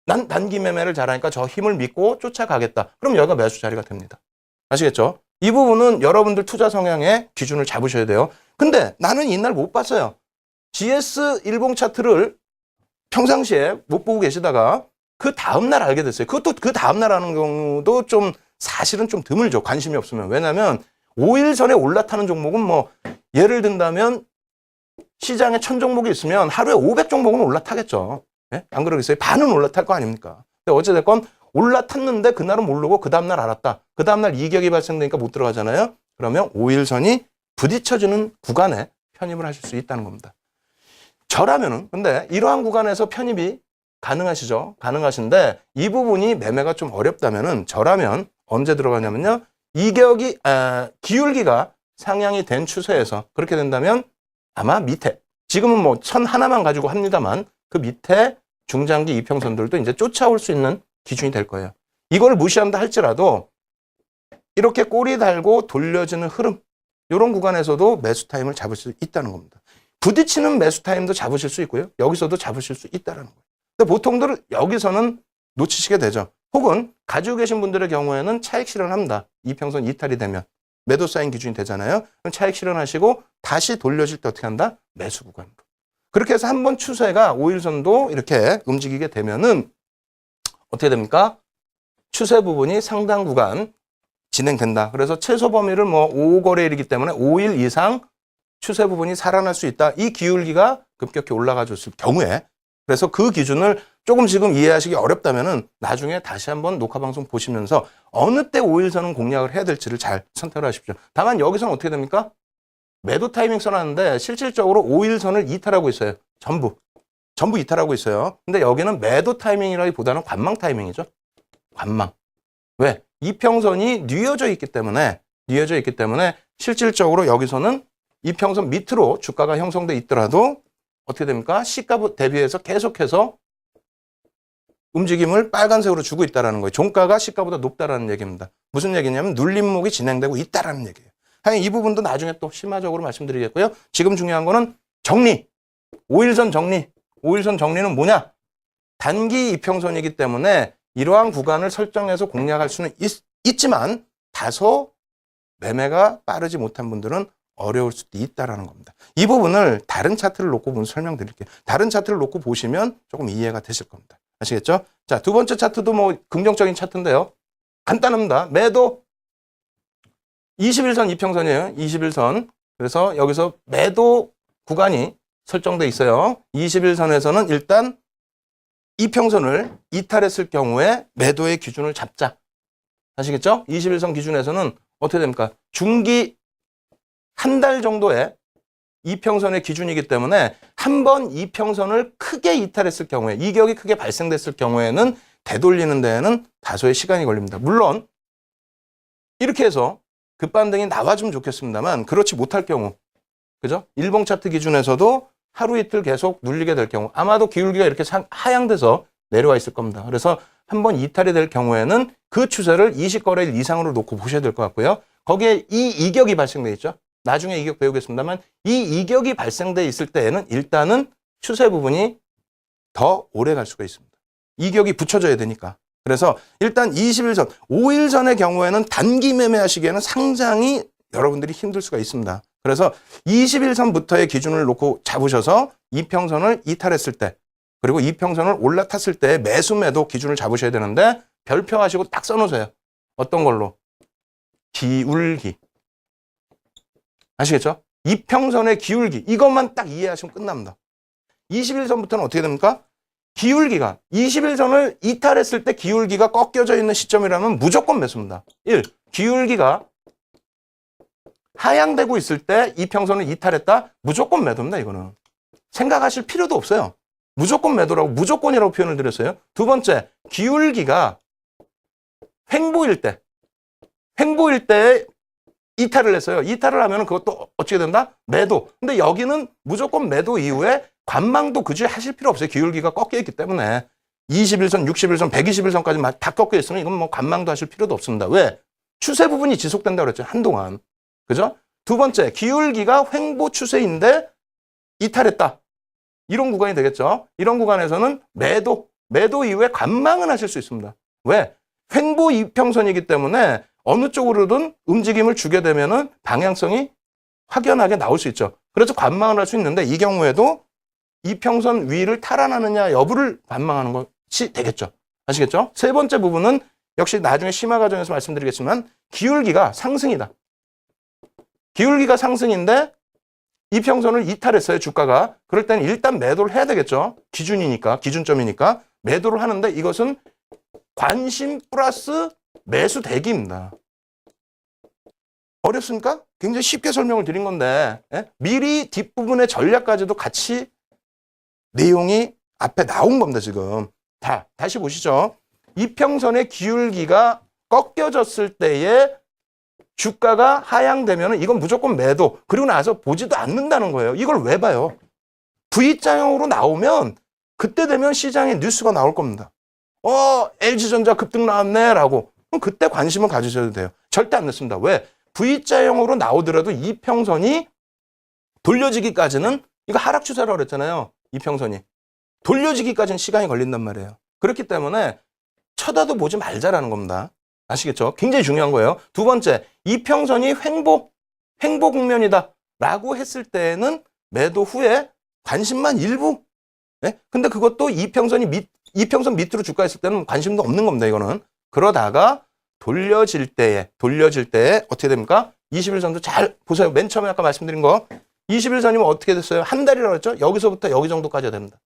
난 단기 매매를 잘하니까 저 힘을 믿고 쫓아가겠다. 그럼 여기가 매수 자리가 됩니다. 아시겠죠? 이 부분은 여러분들 투자 성향의 기준을 잡으셔야 돼요. 근데 나는 이날 못 봤어요. GS 일봉 차트를 평상시에 못 보고 계시다가 그 다음날 알게 됐어요. 그것도 그 다음날 하는 경우도 좀 사실은 좀 드물죠. 관심이 없으면. 왜냐하면 5일선에 올라타는 종목은 뭐 예를 든다면 시장에 1000종목이 있으면 하루에 500종목은 올라타겠죠. 예? 안 그러겠어요? 반은 올라탈 거 아닙니까? 근데 어찌됐건 올라탔는데 그날은 모르고 그 다음날 알았다. 그 다음날 이격이 발생되니까 못 들어가잖아요. 그러면 5일선이 부딪혀지는 구간에 편입을 하실 수 있다는 겁니다. 저라면은 근데 이러한 구간에서 편입이 가능하시죠? 가능하신데 이 부분이 매매가 좀 어렵다면은 저라면 언제 들어가냐면요. 기울기가 상향이 된 추세에서 그렇게 된다면 아마 밑에 지금은 뭐 선 하나만 가지고 합니다만 그 밑에 중장기 이평선들도 이제 쫓아올 수 있는 기준이 될 거예요. 이걸 무시한다 할지라도 이렇게 꼬리 달고 돌려지는 흐름 이런 구간에서도 매수 타임을 잡을 수 있다는 겁니다. 부딪히는 매수 타임도 잡으실 수 있고요. 여기서도 잡으실 수 있다는 거예요. 근데 보통들 여기서는 놓치시게 되죠. 혹은 가지고 계신 분들의 경우에는 차익 실현합니다. 이평선 이탈이 되면 매도 사인 기준이 되잖아요. 그럼 차익 실현하시고 다시 돌려질 때 어떻게 한다? 매수 구간으로. 그렇게 해서 한번 추세가 5일선도 이렇게 움직이게 되면은 어떻게 됩니까? 추세 부분이 상당 구간 진행된다. 그래서 최소 범위를 뭐 5거래일이기 때문에 5일 이상 추세 부분이 살아날 수 있다. 이 기울기가 급격히 올라가 줬을 경우에 그래서 그 기준을 조금 지금 이해하시기 어렵다면은 나중에 다시 한번 녹화 방송 보시면서 어느 때 5일선은 공략을 해야 될지를 잘 선택을 하십시오. 다만 여기서는 어떻게 됩니까? 매도 타이밍 써놨는데 실질적으로 5일선을 이탈하고 있어요. 전부 이탈하고 있어요. 근데 여기는 매도 타이밍이라기보다는 관망 타이밍이죠. 관망. 왜? 이평선이 뉘어져 있기 때문에 실질적으로 여기서는 이평선 밑으로 주가가 형성돼 있더라도 어떻게 됩니까? 시가 대비해서 계속해서 움직임을 빨간색으로 주고 있다는 거예요. 종가가 시가보다 높다라는 얘기입니다. 무슨 얘기냐면 눌림목이 진행되고 있다라는 얘기예요. 하여간 이 부분도 나중에 또 심화적으로 말씀드리겠고요. 지금 중요한 거는 정리. 5일선 정리. 5일선 정리는 뭐냐? 단기 이평선이기 때문에 이러한 구간을 설정해서 공략할 수는 있지만 다소 매매가 빠르지 못한 분들은 어려울 수도 있다는 겁니다. 이 부분을 다른 차트를 놓고 보면 설명드릴게요. 다른 차트를 놓고 보시면 조금 이해가 되실 겁니다. 아시겠죠? 자, 두 번째 차트도 뭐 긍정적인 차트인데요. 간단합니다. 매도 21선 이평선이에요. 21선. 그래서 여기서 매도 구간이 설정돼 있어요. 21선에서는 일단 이평선을 이탈했을 경우에 매도의 기준을 잡자. 아시겠죠? 21선 기준에서는 어떻게 됩니까? 중기 한 달 정도의 이평선의 기준이기 때문에 한 번 이평선을 크게 이탈했을 경우에 이격이 크게 발생됐을 경우에는 되돌리는 데에는 다소의 시간이 걸립니다. 물론 이렇게 해서 급반등이 나와주면 좋겠습니다만 그렇지 못할 경우, 그죠? 일봉 차트 기준에서도 하루 이틀 계속 눌리게 될 경우 아마도 기울기가 이렇게 하향돼서 내려와 있을 겁니다. 그래서 한번 이탈이 될 경우에는 그 추세를 20거래일 이상으로 놓고 보셔야 될 것 같고요. 거기에 이 이격이 발생돼 있죠. 나중에 이격 배우겠습니다만 이 이격이 발생돼 있을 때에는 일단은 추세 부분이 더 오래 갈 수가 있습니다. 이격이 붙여져야 되니까. 그래서 일단 20일 전, 5일 전의 경우에는 단기 매매하시기에는 상당히 여러분들이 힘들 수가 있습니다. 그래서 20일 전부터의 기준을 놓고 잡으셔서 이평선을 이탈했을 때 그리고 이평선을 올라탔을 때 매수 매도 기준을 잡으셔야 되는데 별표하시고 딱 써놓으세요. 어떤 걸로? 기울기. 아시겠죠? 이평선의 기울기. 이것만 딱 이해하시면 끝납니다. 20일 전부터는 어떻게 됩니까? 기울기가 20일 전을 이탈했을 때 기울기가 꺾여져 있는 시점이라면 무조건 매수입니다. 1. 기울기가 하향되고 있을 때 이평선을 이탈했다? 무조건 매도입니다. 이거는. 생각하실 필요도 없어요. 무조건 매도라고 무조건이라고 표현을 드렸어요. 두 번째, 기울기가 횡보일 때 이탈을 했어요. 이탈을 하면 그것도 어떻게 된다? 매도. 근데 여기는 무조건 매도 이후에 관망도 그지 하실 필요 없어요. 기울기가 꺾여 있기 때문에 20일선, 60일선, 120일선까지 다 꺾여 있으면 이건 뭐 관망도 하실 필요도 없습니다. 왜? 추세 부분이 지속된다고 그랬죠. 한동안. 그죠? 두 번째, 기울기가 횡보 추세인데 이탈했다. 이런 구간이 되겠죠. 이런 구간에서는 매도 이후에 관망은 하실 수 있습니다. 왜? 횡보 이평선이기 때문에 어느 쪽으로든 움직임을 주게 되면은 방향성이 확연하게 나올 수 있죠. 그래서 관망을 할 수 있는데 이 경우에도 이평선 위를 탈환하느냐 여부를 관망하는 것이 되겠죠. 아시겠죠? 세 번째 부분은 역시 나중에 심화 과정에서 말씀드리겠지만 기울기가 상승이다. 기울기가 상승인데 이평선을 이탈했어요. 주가가. 그럴 때는 일단 매도를 해야 되겠죠. 기준이니까, 기준점이니까 매도를 하는데 이것은 관심 플러스 매수 대기입니다. 어렵습니까? 굉장히 쉽게 설명을 드린 건데 미리 뒷부분의 전략까지도 같이 내용이 앞에 나온 겁니다. 지금. 다시 보시죠. 이평선의 기울기가 꺾여졌을 때에 주가가 하향되면 이건 무조건 매도. 그리고 나서 보지도 않는다는 거예요. 이걸 왜 봐요? V자형으로 나오면 그때 되면 시장에 뉴스가 나올 겁니다. LG전자 급등 나왔네 라고. 그럼 그때 관심을 가지셔도 돼요. 절대 안 늦습니다. 왜? V자형으로 나오더라도 이평선이 돌려지기까지는 이거 하락 추세라고 그랬잖아요. 이평선이. 돌려지기까지는 시간이 걸린단 말이에요. 그렇기 때문에 쳐다도 보지 말자라는 겁니다. 아시겠죠? 굉장히 중요한 거예요. 두 번째, 이평선이 횡보 국면이다 라고 했을 때는 매도 후에 관심만 일부. 근데 그것도 이평선 밑으로 주가 있을 때는 관심도 없는 겁니다. 이거는. 그러다가 돌려질 때에 어떻게 됩니까? 20일선도 잘 보세요. 맨 처음에 아까 말씀드린 거 20일선이면 어떻게 됐어요? 한 달이라고 했죠? 여기서부터 여기 정도까지 됩니다.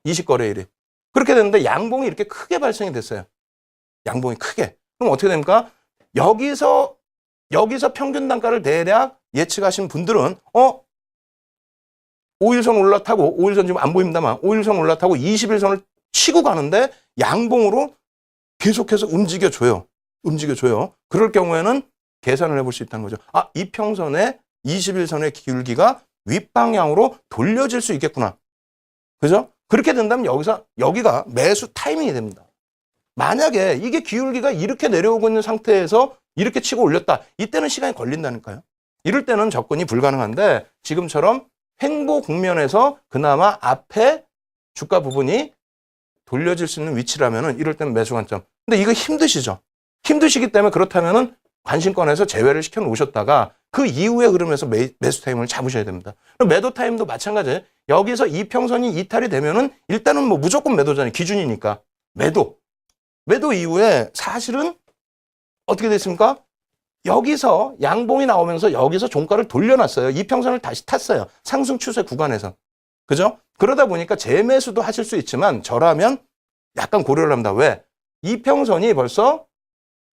20거래일이. 그렇게 됐는데 양봉이 이렇게 크게 발생이 됐어요. 양봉이 크게. 그럼 어떻게 됩니까? 여기서 평균 단가를 대략 예측하신 분들은 5일선 올라타고 5일선 지금 안 보입니다만 5일선 올라타고 20일선을 치고 가는데 양봉으로 계속해서 움직여줘요. 그럴 경우에는 계산을 해볼 수 있다는 거죠. 이평선의 21선의 기울기가 윗방향으로 돌려질 수 있겠구나. 그죠? 그렇게 된다면 여기가 매수 타이밍이 됩니다. 만약에 이게 기울기가 이렇게 내려오고 있는 상태에서 이렇게 치고 올렸다. 이때는 시간이 걸린다니까요. 이럴 때는 접근이 불가능한데 지금처럼 횡보 국면에서 그나마 앞에 주가 부분이 돌려질 수 있는 위치라면은 이럴 때는 매수 관점. 근데 이거 힘드시죠? 힘드시기 때문에 그렇다면은 관심권에서 제외를 시켜 놓으셨다가 그 이후의 흐름에서 매수 타임을 잡으셔야 됩니다. 매도 타임도 마찬가지예요. 여기서 이평선이 이탈이 되면은 일단은 뭐 무조건 매도잖아요. 기준이니까. 매도 이후에 사실은 어떻게 됐습니까? 여기서 양봉이 나오면서 여기서 종가를 돌려놨어요. 이평선을 다시 탔어요. 상승 추세 구간에서. 그죠? 그러다 보니까 재매수도 하실 수 있지만 저라면 약간 고려를 합니다. 왜? 이평선이 벌써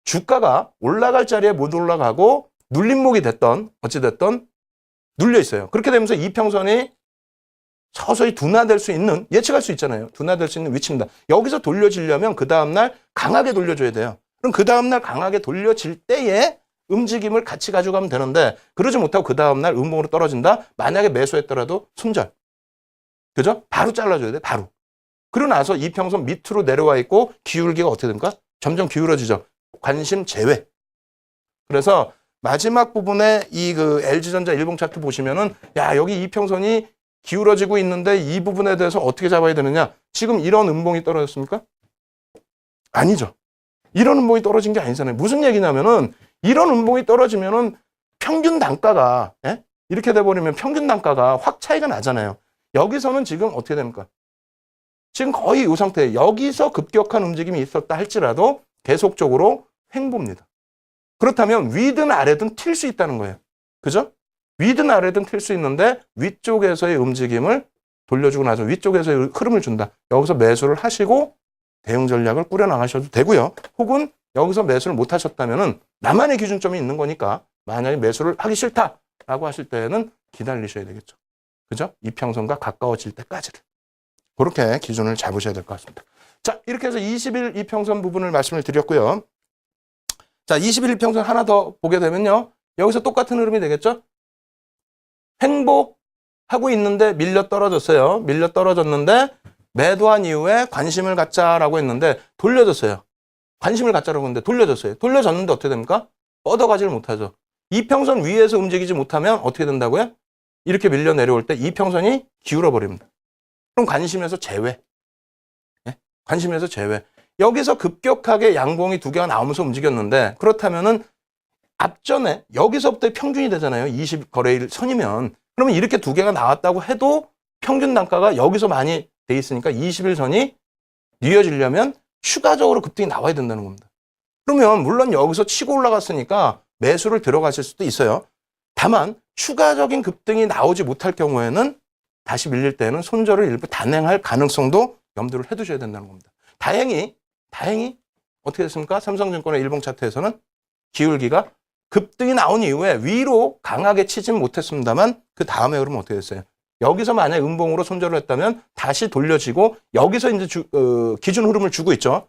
주가가 올라갈 자리에 못 올라가고 눌림목이 됐던 어찌됐던 눌려 있어요. 그렇게 되면서 이평선이 서서히 둔화될 수 있는 예측할 수 있잖아요. 둔화될 수 있는 위치입니다. 여기서 돌려지려면 그 다음날 강하게 돌려줘야 돼요. 그럼 그 다음날 강하게 돌려질 때에 움직임을 같이 가져가면 되는데 그러지 못하고 그 다음날 음봉으로 떨어진다? 만약에 매수했더라도 손절. 그죠? 바로 잘라줘야 돼. 바로. 그러고 나서 이평선 밑으로 내려와 있고 기울기가 어떻게 됩니까? 점점 기울어지죠. 관심 제외. 그래서 마지막 부분에 이 그 LG전자 일봉 차트 보시면은 야 여기 이평선이 기울어지고 있는데 이 부분에 대해서 어떻게 잡아야 되느냐? 지금 이런 음봉이 떨어졌습니까? 아니죠. 이런 음봉이 떨어진 게 아니잖아요. 무슨 얘기냐면은 이런 음봉이 떨어지면은 평균 단가가 이렇게 돼버리면 평균 단가가 확 차이가 나잖아요. 여기서는 지금 어떻게 됩니까? 지금 거의 이 상태. 여기서 급격한 움직임이 있었다 할지라도 계속적으로 횡보입니다. 그렇다면 위든 아래든 튈 수 있다는 거예요. 그죠? 위든 아래든 튈 수 있는데 위쪽에서의 움직임을 돌려주고 나서 위쪽에서의 흐름을 준다. 여기서 매수를 하시고 대응 전략을 꾸려나가셔도 되고요. 혹은 여기서 매수를 못 하셨다면은 나만의 기준점이 있는 거니까 만약에 매수를 하기 싫다라고 하실 때는 기다리셔야 되겠죠. 그죠? 이평선과 가까워질 때까지를. 그렇게 기준을 잡으셔야 될 것 같습니다. 자, 이렇게 해서 20일 이평선 부분을 말씀을 드렸고요. 자, 20일 이평선 하나 더 보게 되면요. 여기서 똑같은 흐름이 되겠죠? 횡보하고 있는데 밀려 떨어졌어요. 밀려 떨어졌는데 매도한 이후에 관심을 갖자라고 했는데 돌려졌어요. 관심을 갖자라고 했는데 돌려졌어요. 돌려졌는데 어떻게 됩니까? 뻗어가지를 못하죠. 이평선 위에서 움직이지 못하면 어떻게 된다고요? 이렇게 밀려 내려올 때 이평선이 기울어 버립니다. 그럼 관심에서 제외. 관심에서 제외. 여기서 급격하게 양봉이 두 개가 나오면서 움직였는데 그렇다면은 앞전에 여기서부터 평균이 되잖아요. 20거래일 선이면. 그러면 이렇게 두 개가 나왔다고 해도 평균 단가가 여기서 많이 돼 있으니까 20일 선이 뉘어지려면 추가적으로 급등이 나와야 된다는 겁니다. 그러면 물론 여기서 치고 올라갔으니까 매수를 들어가실 수도 있어요. 다만 추가적인 급등이 나오지 못할 경우에는 다시 밀릴 때는 손절을 일부 단행할 가능성도 염두를 해두셔야 된다는 겁니다. 다행히 어떻게 됐습니까? 삼성증권의 일봉 차트에서는 기울기가 급등이 나온 이후에 위로 강하게 치진 못했습니다만 그 다음에 그러면 어떻게 됐어요? 여기서 만약 음봉으로 손절을 했다면 다시 돌려지고 여기서 이제 기준 흐름을 주고 있죠.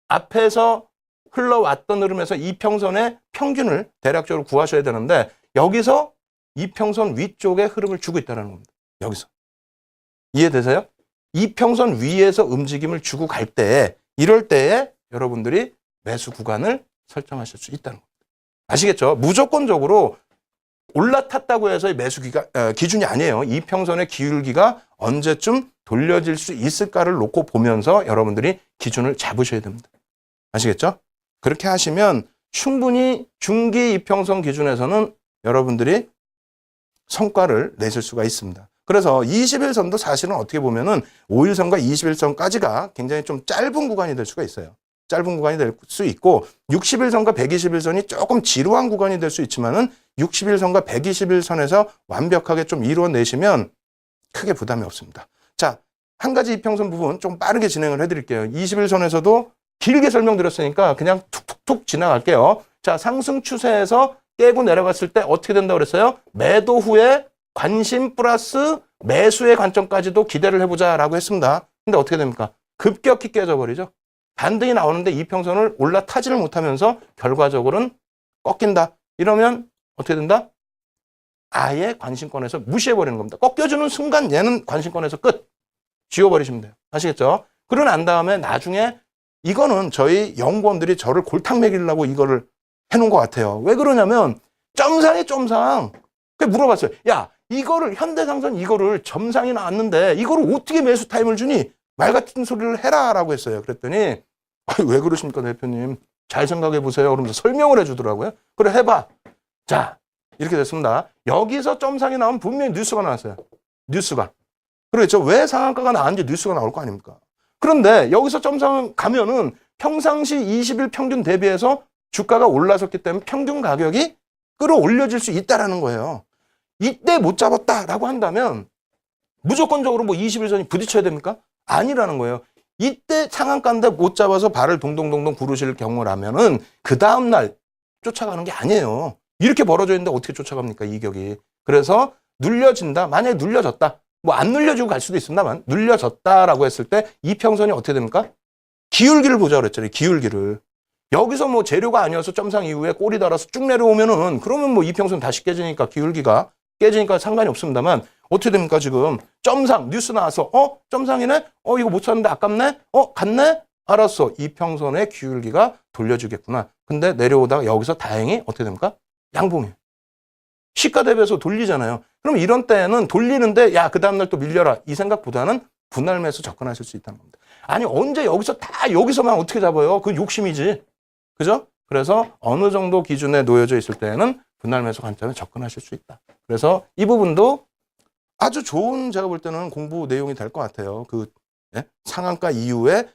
앞에서 흘러왔던 흐름에서 이평선의 평균을 대략적으로 구하셔야 되는데 여기서 이평선 위쪽에 흐름을 주고 있다는 겁니다. 여기서. 이해되세요? 이평선 위에서 움직임을 주고 갈 때 이럴 때에 여러분들이 매수 구간을 설정하실 수 있다는 겁니다. 아시겠죠? 무조건적으로 올라탔다고 해서 매수 기준이 아니에요. 이평선의 기울기가 언제쯤 돌려질 수 있을까를 놓고 보면서 여러분들이 기준을 잡으셔야 됩니다. 아시겠죠? 그렇게 하시면 충분히 중기 이평선 기준에서는 여러분들이 성과를 내실 수가 있습니다. 그래서 21선도 사실은 어떻게 보면은 5일선과 21선까지가 굉장히 좀 짧은 구간이 될 수가 있어요. 짧은 구간이 될 수 있고 60일선과 120일선이 조금 지루한 구간이 될 수 있지만은 60일선과 120일선에서 완벽하게 좀 이루어내시면 크게 부담이 없습니다. 자, 한 가지 이평선 부분 좀 빠르게 진행을 해드릴게요. 21선에서도 길게 설명드렸으니까 그냥 툭툭툭 지나갈게요. 자, 상승 추세에서 깨고 내려갔을 때 어떻게 된다고 그랬어요? 매도 후에 관심 플러스 매수의 관점까지도 기대를 해보자라고 했습니다. 근데 어떻게 됩니까? 급격히 깨져버리죠. 반등이 나오는데 이평선을 올라타지를 못하면서 결과적으로는 꺾인다. 이러면 어떻게 된다? 아예 관심권에서 무시해버리는 겁니다. 꺾여주는 순간 얘는 관심권에서 끝. 지워버리시면 돼요. 아시겠죠? 그러고 난 다음에 나중에 이거는 저희 연구원들이 저를 골탕 먹이려고 이거를 해놓은 것 같아요. 왜 그러냐면 점상이 점상. 그래서 물어봤어요. 야, 이거를 현대상선 이거를 점상이 나왔는데 이거를 어떻게 매수 타임을 주니? 말 같은 소리를 해라 라고 했어요. 그랬더니 왜 그러십니까 대표님? 잘 생각해 보세요. 그러면서 설명을 해주더라고요. 그래 해봐. 자, 이렇게 됐습니다. 여기서 점상이 나오면 분명히 뉴스가 나왔어요. 뉴스가. 그렇죠. 왜 상한가가 나왔는지 뉴스가 나올 거 아닙니까? 그런데 여기서 점상 가면은 평상시 20일 평균 대비해서 주가가 올라섰기 때문에 평균 가격이 끌어올려질 수 있다라는 거예요. 이때 못 잡았다라고 한다면 무조건적으로 뭐 21선이 부딪혀야 됩니까? 아니라는 거예요. 이때 상한가인데 못 잡아서 발을 동동동동 구르실 경우라면은 그 다음날 쫓아가는 게 아니에요. 이렇게 벌어져 있는데 어떻게 쫓아갑니까? 이격이. 그래서 눌려진다. 만약에 눌려졌다. 뭐 안 눌려지고 갈 수도 있습니다만 눌려졌다라고 했을 때 이평선이 어떻게 됩니까? 기울기를 보자고 그랬잖아요. 기울기를. 여기서 뭐 재료가 아니어서 점상 이후에 꼬리 달아서 쭉 내려오면은 그러면 뭐 이평선 다시 깨지니까 기울기가 깨지니까 상관이 없습니다만 어떻게 됩니까 지금 점상 뉴스 나와서 점상이네 이거 못 찾는데 아깝네 갔네 알았어 이평선의 기울기가 돌려주겠구나. 근데 내려오다가 여기서 다행히 어떻게 됩니까 양봉이에요. 시가 대비해서 돌리잖아요. 그럼 이런 때에는 돌리는데 야 그 다음날 또 밀려라 이 생각보다는 분할 매수 접근하실 수 있다는 겁니다. 아니 언제 여기서 다 여기서만 어떻게 잡아요? 그건 욕심이지. 그죠? 그래서 어느 정도 기준에 놓여져 있을 때에는 분할 매수 관점에 접근하실 수 있다. 그래서 이 부분도 아주 좋은 제가 볼 때는 공부 내용이 될 것 같아요. 상한가 이후에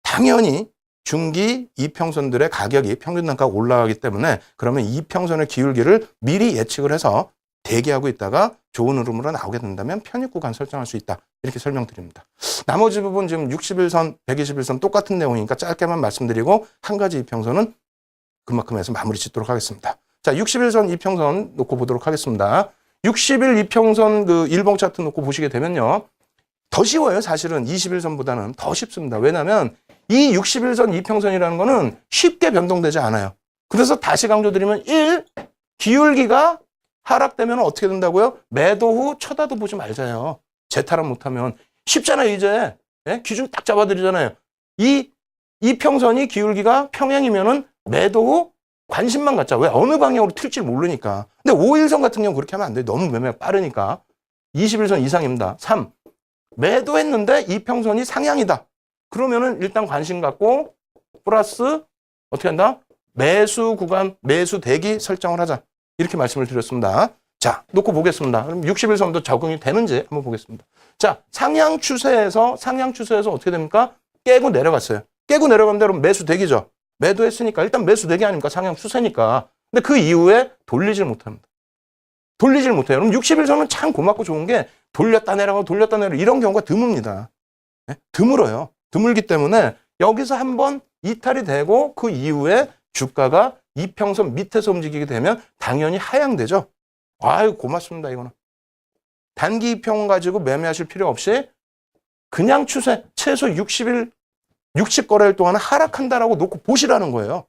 당연히 중기 이평선들의 가격이 평균 단가가 올라가기 때문에 그러면 이평선의 기울기를 미리 예측을 해서 대기하고 있다가 좋은 흐름으로 나오게 된다면 편입 구간 설정할 수 있다. 이렇게 설명드립니다. 나머지 부분 지금 61선, 121선 똑같은 내용이니까 짧게만 말씀드리고 한 가지 이평선은 그만큼 해서 마무리 짓도록 하겠습니다. 자, 61선 이평선 놓고 보도록 하겠습니다. 60일 이평선 그 일봉 차트 놓고 보시게 되면요. 더 쉬워요. 사실은 21선보다는 더 쉽습니다. 왜냐하면 이 61선 이평선이라는 거는 쉽게 변동되지 않아요. 그래서 다시 강조드리면 1. 기울기가 하락되면 어떻게 된다고요? 매도 후 쳐다도 보지 말자요. 재탈환 못하면 쉽잖아요. 이제 기준 딱 잡아드리잖아요. 이 이평선이 기울기가 평행이면은 매도 후 관심만 갖자. 왜? 어느 방향으로 튈지 모르니까. 근데 5일선 같은 경우 그렇게 하면 안 돼요. 너무 매매가 빠르니까. 21선 이상입니다. 3. 매도했는데 이평선이 상향이다. 그러면은 일단 관심 갖고 플러스 어떻게 한다? 매수 구간, 매수 대기 설정을 하자. 이렇게 말씀을 드렸습니다. 자, 놓고 보겠습니다. 그럼 61선도 적응이 되는지 한번 보겠습니다. 자, 상향 추세에서 어떻게 됩니까? 깨고 내려갔어요. 깨고 내려간 대로 매수 대기죠. 매도했으니까 일단 매수 대기 아닙니까? 상향 추세니까. 근데 그 이후에 돌리질 못합니다. 돌리질 못해요. 그럼 61선은 참 고맙고 좋은 게 돌렸다 내려가고 돌렸다 내려가고 이런 경우가 드뭅니다. 드물어요. 드물기 때문에 여기서 한번 이탈이 되고 그 이후에 주가가 이평선 밑에서 움직이게 되면 당연히 하향되죠. 아유 고맙습니다. 이거는. 단기 이평 가지고 매매하실 필요 없이 그냥 추세 최소 60일 60거래일 동안은 하락한다라고 놓고 보시라는 거예요.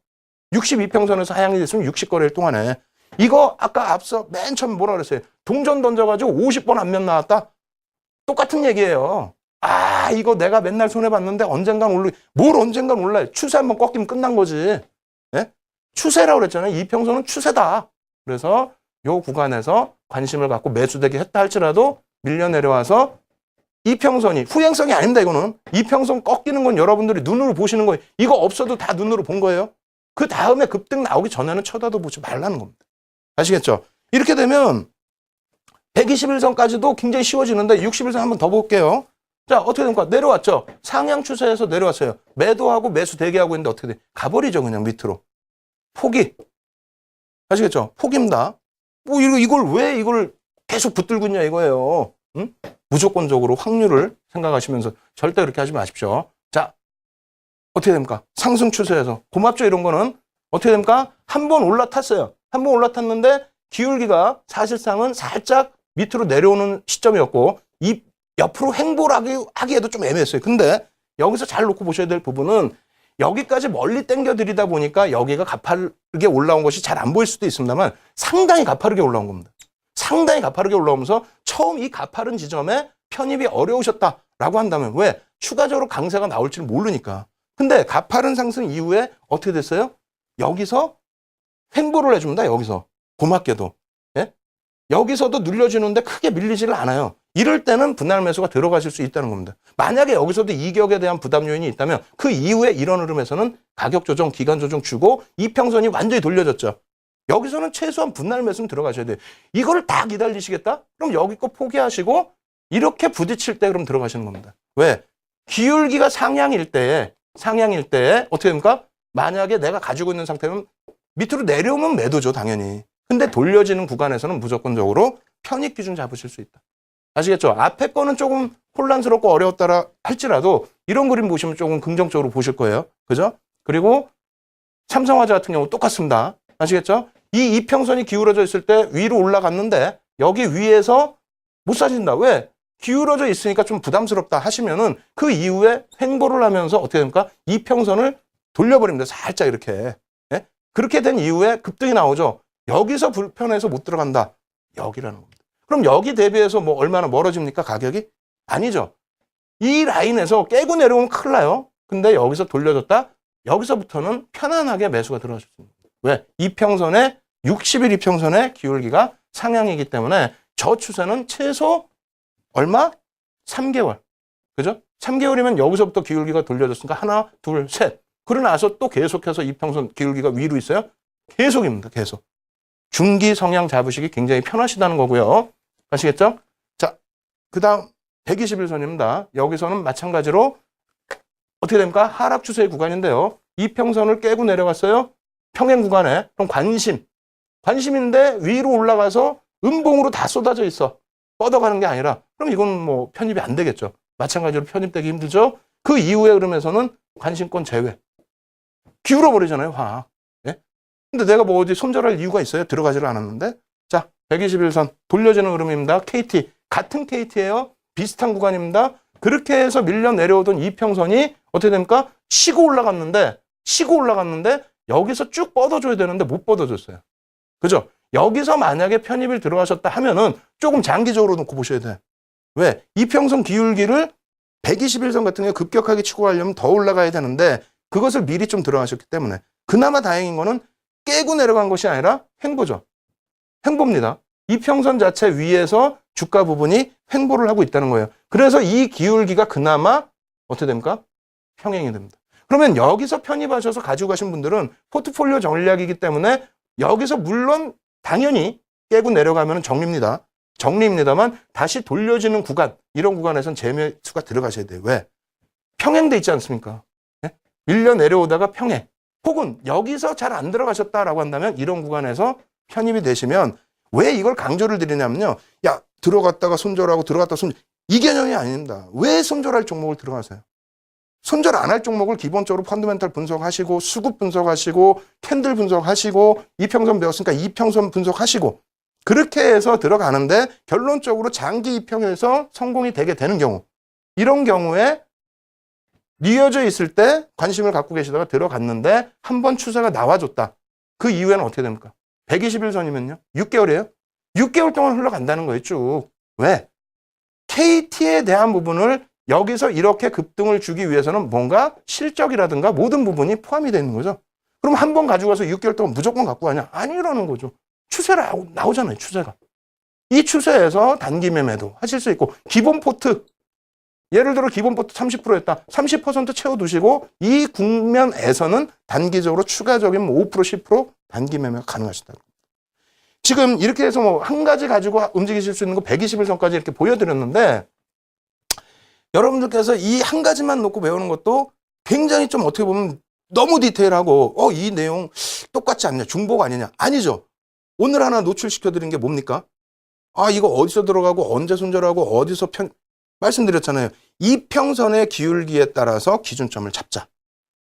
62평선에서 하향이 됐으면 60거래일 동안에. 이거 아까 앞서 맨 처음 뭐라 그랬어요? 동전 던져가지고 50번 안면 나왔다? 똑같은 얘기예요. 아 이거 내가 맨날 손해봤는데 언젠간 뭘 언젠간 올라요. 추세 한번 꺾이면 끝난 거지. 예? 추세라고 그랬잖아요. 이평선은 추세다. 그래서 요 구간에서 관심을 갖고 매수되기 했다 할지라도 밀려 내려와서 이평선이 후행성이 아닙니다. 이거는 이평선 꺾이는 건 여러분들이 눈으로 보시는 거예요. 이거 없어도 다 눈으로 본 거예요. 그 다음에 급등 나오기 전에는 쳐다도 보지 말라는 겁니다. 아시겠죠? 이렇게 되면 121선까지도 굉장히 쉬워지는데 61선 한번 더 볼게요. 자 어떻게 됩니까? 내려왔죠. 상향 추세에서 내려왔어요. 매도하고 매수 대기하고 있는데 어떻게 돼? 가버리죠. 그냥 밑으로. 포기. 아시겠죠? 포기입니다. 뭐 이걸 왜 이걸 계속 붙들고 있냐 이거예요. 응? 무조건적으로 확률을 생각하시면서 절대 그렇게 하지 마십시오. 자, 어떻게 됩니까? 상승 추세에서. 고맙죠, 이런 거는. 어떻게 됩니까? 한번 올라탔어요. 한번 올라탔는데 기울기가 사실상은 살짝 밑으로 내려오는 시점이었고 이 옆으로 횡보를 하기에도 좀 애매했어요. 근데 여기서 잘 놓고 보셔야 될 부분은 여기까지 멀리 당겨 들이다 보니까 여기가 가파르게 올라온 것이 잘 안 보일 수도 있습니다만 상당히 가파르게 올라온 겁니다. 상당히 가파르게 올라오면서 처음 이 가파른 지점에 편입이 어려우셨다라고 한다면 왜? 추가적으로 강세가 나올지를 모르니까. 근데 가파른 상승 이후에 어떻게 됐어요? 여기서 횡보를 해줍니다. 여기서. 고맙게도. 예? 여기서도 눌려주는데 크게 밀리지를 않아요. 이럴 때는 분할 매수가 들어가실 수 있다는 겁니다. 만약에 여기서도 이격에 대한 부담 요인이 있다면 그 이후에 이런 흐름에서는 가격 조정, 기간 조정 주고 이평선이 완전히 돌려졌죠. 여기서는 최소한 분할 매수는 들어가셔야 돼요. 이거를 다 기다리시겠다? 그럼 여기 거 포기하시고 이렇게 부딪힐 때 그럼 들어가시는 겁니다. 왜? 기울기가 상향일 때에 어떻게 됩니까? 만약에 내가 가지고 있는 상태면 밑으로 내려오면 매도죠, 당연히. 근데 돌려지는 구간에서는 무조건적으로 편입 기준 잡으실 수 있다. 아시겠죠? 앞에 거는 조금 혼란스럽고 어려웠다라 할지라도 이런 그림 보시면 조금 긍정적으로 보실 거예요. 그죠? 그리고 삼성화재 같은 경우 똑같습니다. 아시겠죠? 이 이평선이 기울어져 있을 때 위로 올라갔는데 여기 위에서 못 사신다. 왜? 기울어져 있으니까 좀 부담스럽다 하시면은 그 이후에 횡보를 하면서 어떻게 됩니까? 이평선을 돌려버립니다. 살짝 이렇게. 예? 그렇게 된 이후에 급등이 나오죠. 여기서 불편해서 못 들어간다. 여기라는 겁니다. 그럼 여기 대비해서 뭐 얼마나 멀어집니까? 가격이? 아니죠. 이 라인에서 깨고 내려오면 큰일 나요. 근데 여기서 돌려줬다? 여기서부터는 편안하게 매수가 들어갈 수 있습니다. 왜? 이평선에 60일 이평선의 기울기가 상향이기 때문에 저 추세는 최소 얼마? 3개월. 그죠? 3개월이면 여기서부터 기울기가 돌려졌으니까 하나, 둘, 셋. 그러고 나서 또 계속해서 이평선 기울기가 위로 있어요? 계속입니다. 계속. 중기 성향 잡으시기 굉장히 편하시다는 거고요. 아시겠죠? 자, 그 다음 121선입니다. 여기서는 마찬가지로 어떻게 됩니까? 하락 추세의 구간인데요. 이평선을 깨고 내려갔어요. 평행 구간에. 그럼 관심인데 위로 올라가서 음봉으로 다 쏟아져 있어. 뻗어가는 게 아니라 그럼 이건 뭐 편입이 안 되겠죠. 마찬가지로 편입되기 힘들죠. 그 이후의 흐름에서는 관심권 제외. 기울어 버리잖아요, 확. 예? 근데 내가 뭐 어디 손절할 이유가 있어요? 들어가지를 않았는데. 자, 121선 돌려지는 흐름입니다. KT. 같은 KT예요. 비슷한 구간입니다. 그렇게 해서 밀려 내려오던 이평선이 어떻게 됩니까? 치고 올라갔는데 여기서 쭉 뻗어줘야 되는데 못 뻗어줬어요. 그죠? 여기서 만약에 편입을 들어가셨다 하면은 조금 장기적으로 놓고 보셔야 돼. 왜? 이평선 기울기를 121선 같은 경우에 급격하게 치고 가려면 더 올라가야 되는데 그것을 미리 좀 들어가셨기 때문에 그나마 다행인 거는 깨고 내려간 것이 아니라 횡보죠. 횡보입니다. 이평선 자체 위에서 주가 부분이 횡보를 하고 있다는 거예요. 그래서 이 기울기가 그나마 어떻게 됩니까? 평행이 됩니다. 그러면 여기서 편입하셔서 가지고 가신 분들은 포트폴리오 전략이기 때문에 여기서 물론 당연히 깨고 내려가면 정리입니다만 다시 돌려지는 구간, 이런 구간에선 재매수가 들어가셔야 돼요. 왜? 평행돼 있지 않습니까? 네? 밀려 내려오다가 평행. 혹은 여기서 잘 안 들어가셨다라고 한다면 이런 구간에서 편입이 되시면 왜 이걸 강조를 드리냐면요. 야, 들어갔다가 손절하고 들어갔다가 손절. 이 개념이 아닙니다. 왜 손절할 종목을 들어가세요? 손절 안 할 종목을 기본적으로 펀더멘탈 분석하시고 수급 분석하시고 캔들 분석하시고 이평선 배웠으니까 이평선 분석하시고 그렇게 해서 들어가는데 결론적으로 장기 이평에서 성공이 되게 되는 경우, 이런 경우에 뉘어져 있을 때 관심을 갖고 계시다가 들어갔는데 한번 추세가 나와줬다. 그 이후에는 어떻게 됩니까? 121선이면요. 6개월이에요. 6개월 동안 흘러간다는 거예요. 쭉. 왜? KT에 대한 부분을 여기서 이렇게 급등을 주기 위해서는 뭔가 실적이라든가 모든 부분이 포함이 되어 있는 거죠. 그럼 한 번 가지고 가서 6개월 동안 무조건 갖고 가냐? 아니라는 거죠. 추세가 나오잖아요. 추세가. 이 추세에서 단기 매매도 하실 수 있고 기본 포트, 예를 들어 기본 포트 30%였다. 30% 채워두시고 이 국면에서는 단기적으로 추가적인 5%, 10% 단기 매매가 가능하시다. 지금 이렇게 해서 뭐 한 가지 가지고 움직이실 수 있는 거 121선까지 이렇게 보여드렸는데 여러분들께서 이 한 가지만 놓고 배우는 것도 굉장히 좀 어떻게 보면 너무 디테일하고 이 내용 똑같지 않냐, 중복 아니냐. 아니죠. 오늘 하나 노출시켜드린 게 뭡니까? 이거 어디서 들어가고 언제 손절하고 어디서 말씀드렸잖아요. 이평선의 기울기에 따라서 기준점을 잡자.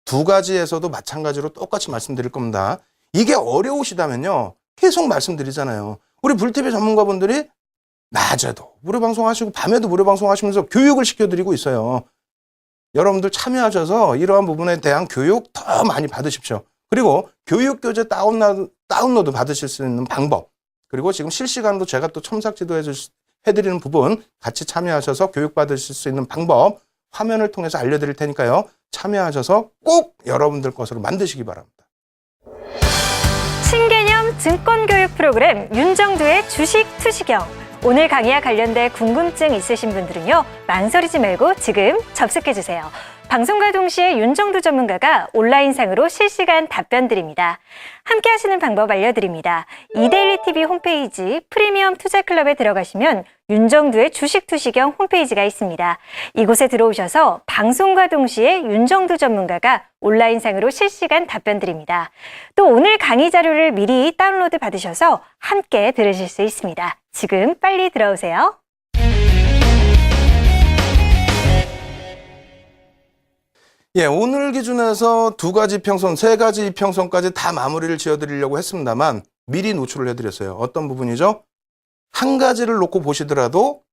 두 가지에서도 마찬가지로 똑같이 말씀드릴 겁니다. 이게 어려우시다면요. 계속 말씀드리잖아요. 우리 불TV 전문가분들이 낮에도 무료 방송하시고 밤에도 무료 방송하시면서 교육을 시켜드리고 있어요. 여러분들 참여하셔서 이러한 부분에 대한 교육 더 많이 받으십시오. 그리고 교육교재 다운로드 받으실 수 있는 방법, 그리고 지금 실시간으로 제가 또 첨삭 해드리는 부분 같이 참여하셔서 교육받으실 수 있는 방법 화면을 통해서 알려드릴 테니까요. 참여하셔서 꼭 여러분들 것으로 만드시기 바랍니다. 신개념 증권교육 프로그램 윤정두의 주식 투시경. 오늘 강의와 관련된 궁금증 있으신 분들은요. 망설이지 말고 지금 접속해주세요. 방송과 동시에 윤정두 전문가가 온라인상으로 실시간 답변 드립니다. 함께 하시는 방법 알려드립니다. 이데일리TV 홈페이지 프리미엄 투자클럽에 들어가시면 윤정두의 주식 투시경 홈페이지가 있습니다. 이곳에 들어오셔서 방송과 동시에 윤정두 전문가가 온라인상으로 실시간 답변 드립니다. 또 오늘 강의 자료를 미리 다운로드 받으셔서 함께 들으실 수 있습니다. 지금 빨리 들어오세요. 예, 오늘 기준에서 두 가지 이평선, 세 가지 이평선까지 다 마무리를 지어드리려고 했습니다만 미리 노출을 해드렸어요. 어떤 부분이죠? 한 가지를 놓고 보시더라도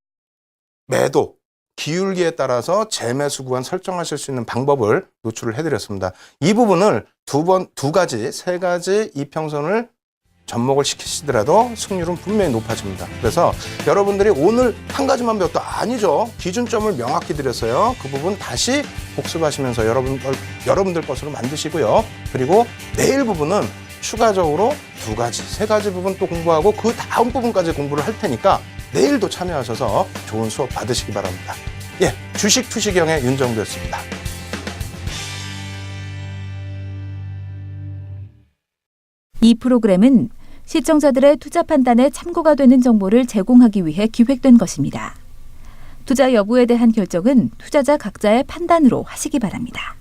매도, 기울기에 따라서 재매수 구간 설정하실 수 있는 방법을 노출을 해드렸습니다. 이 부분을 두 가지, 세 가지 이평선을 접목을 시키시더라도 승률은 분명히 높아집니다. 그래서 여러분들이 오늘 한 가지만 배웠다 아니죠. 기준점을 명확히 드렸어요. 그 부분 다시 복습하시면서 여러분들 것으로 만드시고요. 그리고 내일 부분은 추가적으로 두 가지, 세 가지 부분 또 공부하고 그 다음 부분까지 공부를 할 테니까 내일도 참여하셔서 좋은 수업 받으시기 바랍니다. 예, 주식 투시경의 윤정도였습니다. 이 프로그램은 시청자들의 투자 판단에 참고가 되는 정보를 제공하기 위해 기획된 것입니다. 투자 여부에 대한 결정은 투자자 각자의 판단으로 하시기 바랍니다.